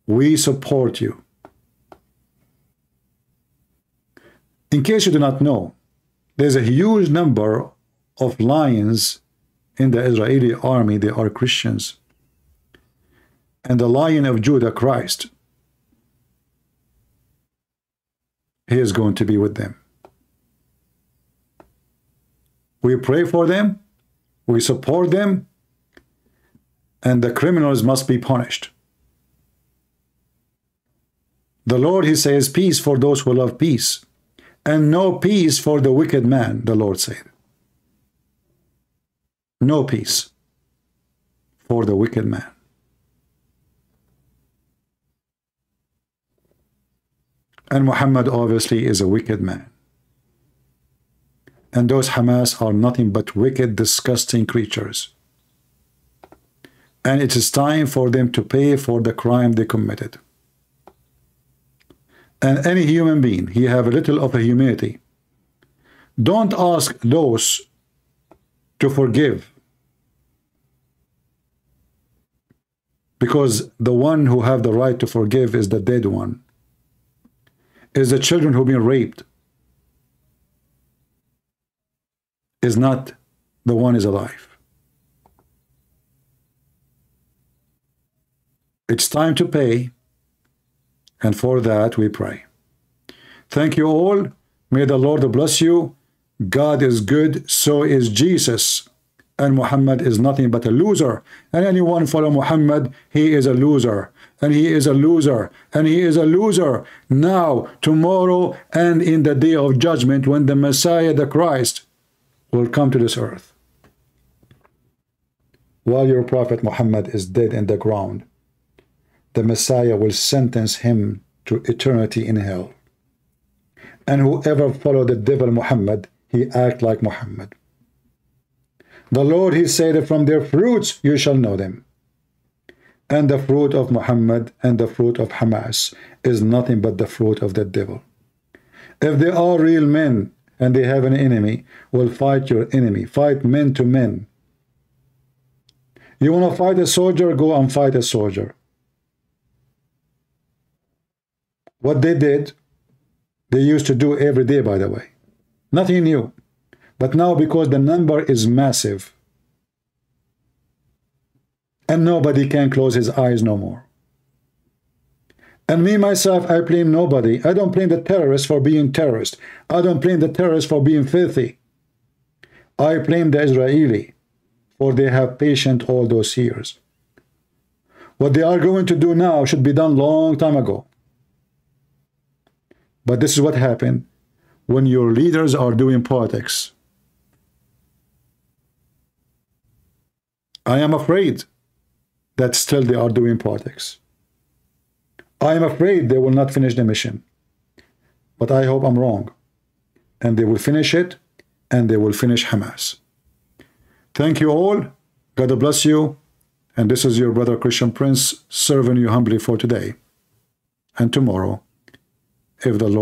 we support you. In case you do not know, there's a huge number of lions in the Israeli army. They are Christians. And the Lion of Judah, Christ, he is going to be with them. We pray for them, we support them, and the criminals must be punished. The Lord, he says, peace for those who love peace, and no peace for the wicked man, the Lord said. No peace for the wicked man. And Muhammad obviously is a wicked man. And those Hamas are nothing but wicked, disgusting creatures. And it is time for them to pay for the crime they committed. And any human being, he have a little of a humanity. Don't ask those to forgive. Because the one who have the right to forgive is the dead one. Is the children who have been raped. Is not the one is alive. It's time to pay, and for that we pray. Thank you all. May the Lord bless you. God is good, so is Jesus. And Muhammad is nothing but a loser. And anyone follow Muhammad, he is a loser. And he is a loser. And he is a loser now, tomorrow, and in the day of judgment when the Messiah, the Christ, will come to this earth. While your Prophet Muhammad is dead in the ground, the Messiah will sentence him to eternity in hell. And whoever followed the devil Muhammad, he act like Muhammad. The Lord, he said, from their fruits you shall know them. And the fruit of Muhammad and the fruit of Hamas is nothing but the fruit of the devil. If they are real men, and they have an enemy, well, fight your enemy. Fight men to men. You want to fight a soldier? Go and fight a soldier. What they did, they used to do every day, by the way. Nothing new. But now, because the number is massive, and nobody can close his eyes no more. And me, myself, I blame nobody. I don't blame the terrorists for being terrorists. I don't blame the terrorists for being filthy. I blame the Israeli for they have patient all those years. What they are going to do now should be done long time ago. But this is what happened when your leaders are doing politics. I am afraid that still they are doing politics. I am afraid they will not finish the mission. But I hope I'm wrong. And they will finish it, and they will finish Hamas. Thank you all. God bless you. And this is your brother Christian Prince serving you humbly for today and tomorrow, if the Lord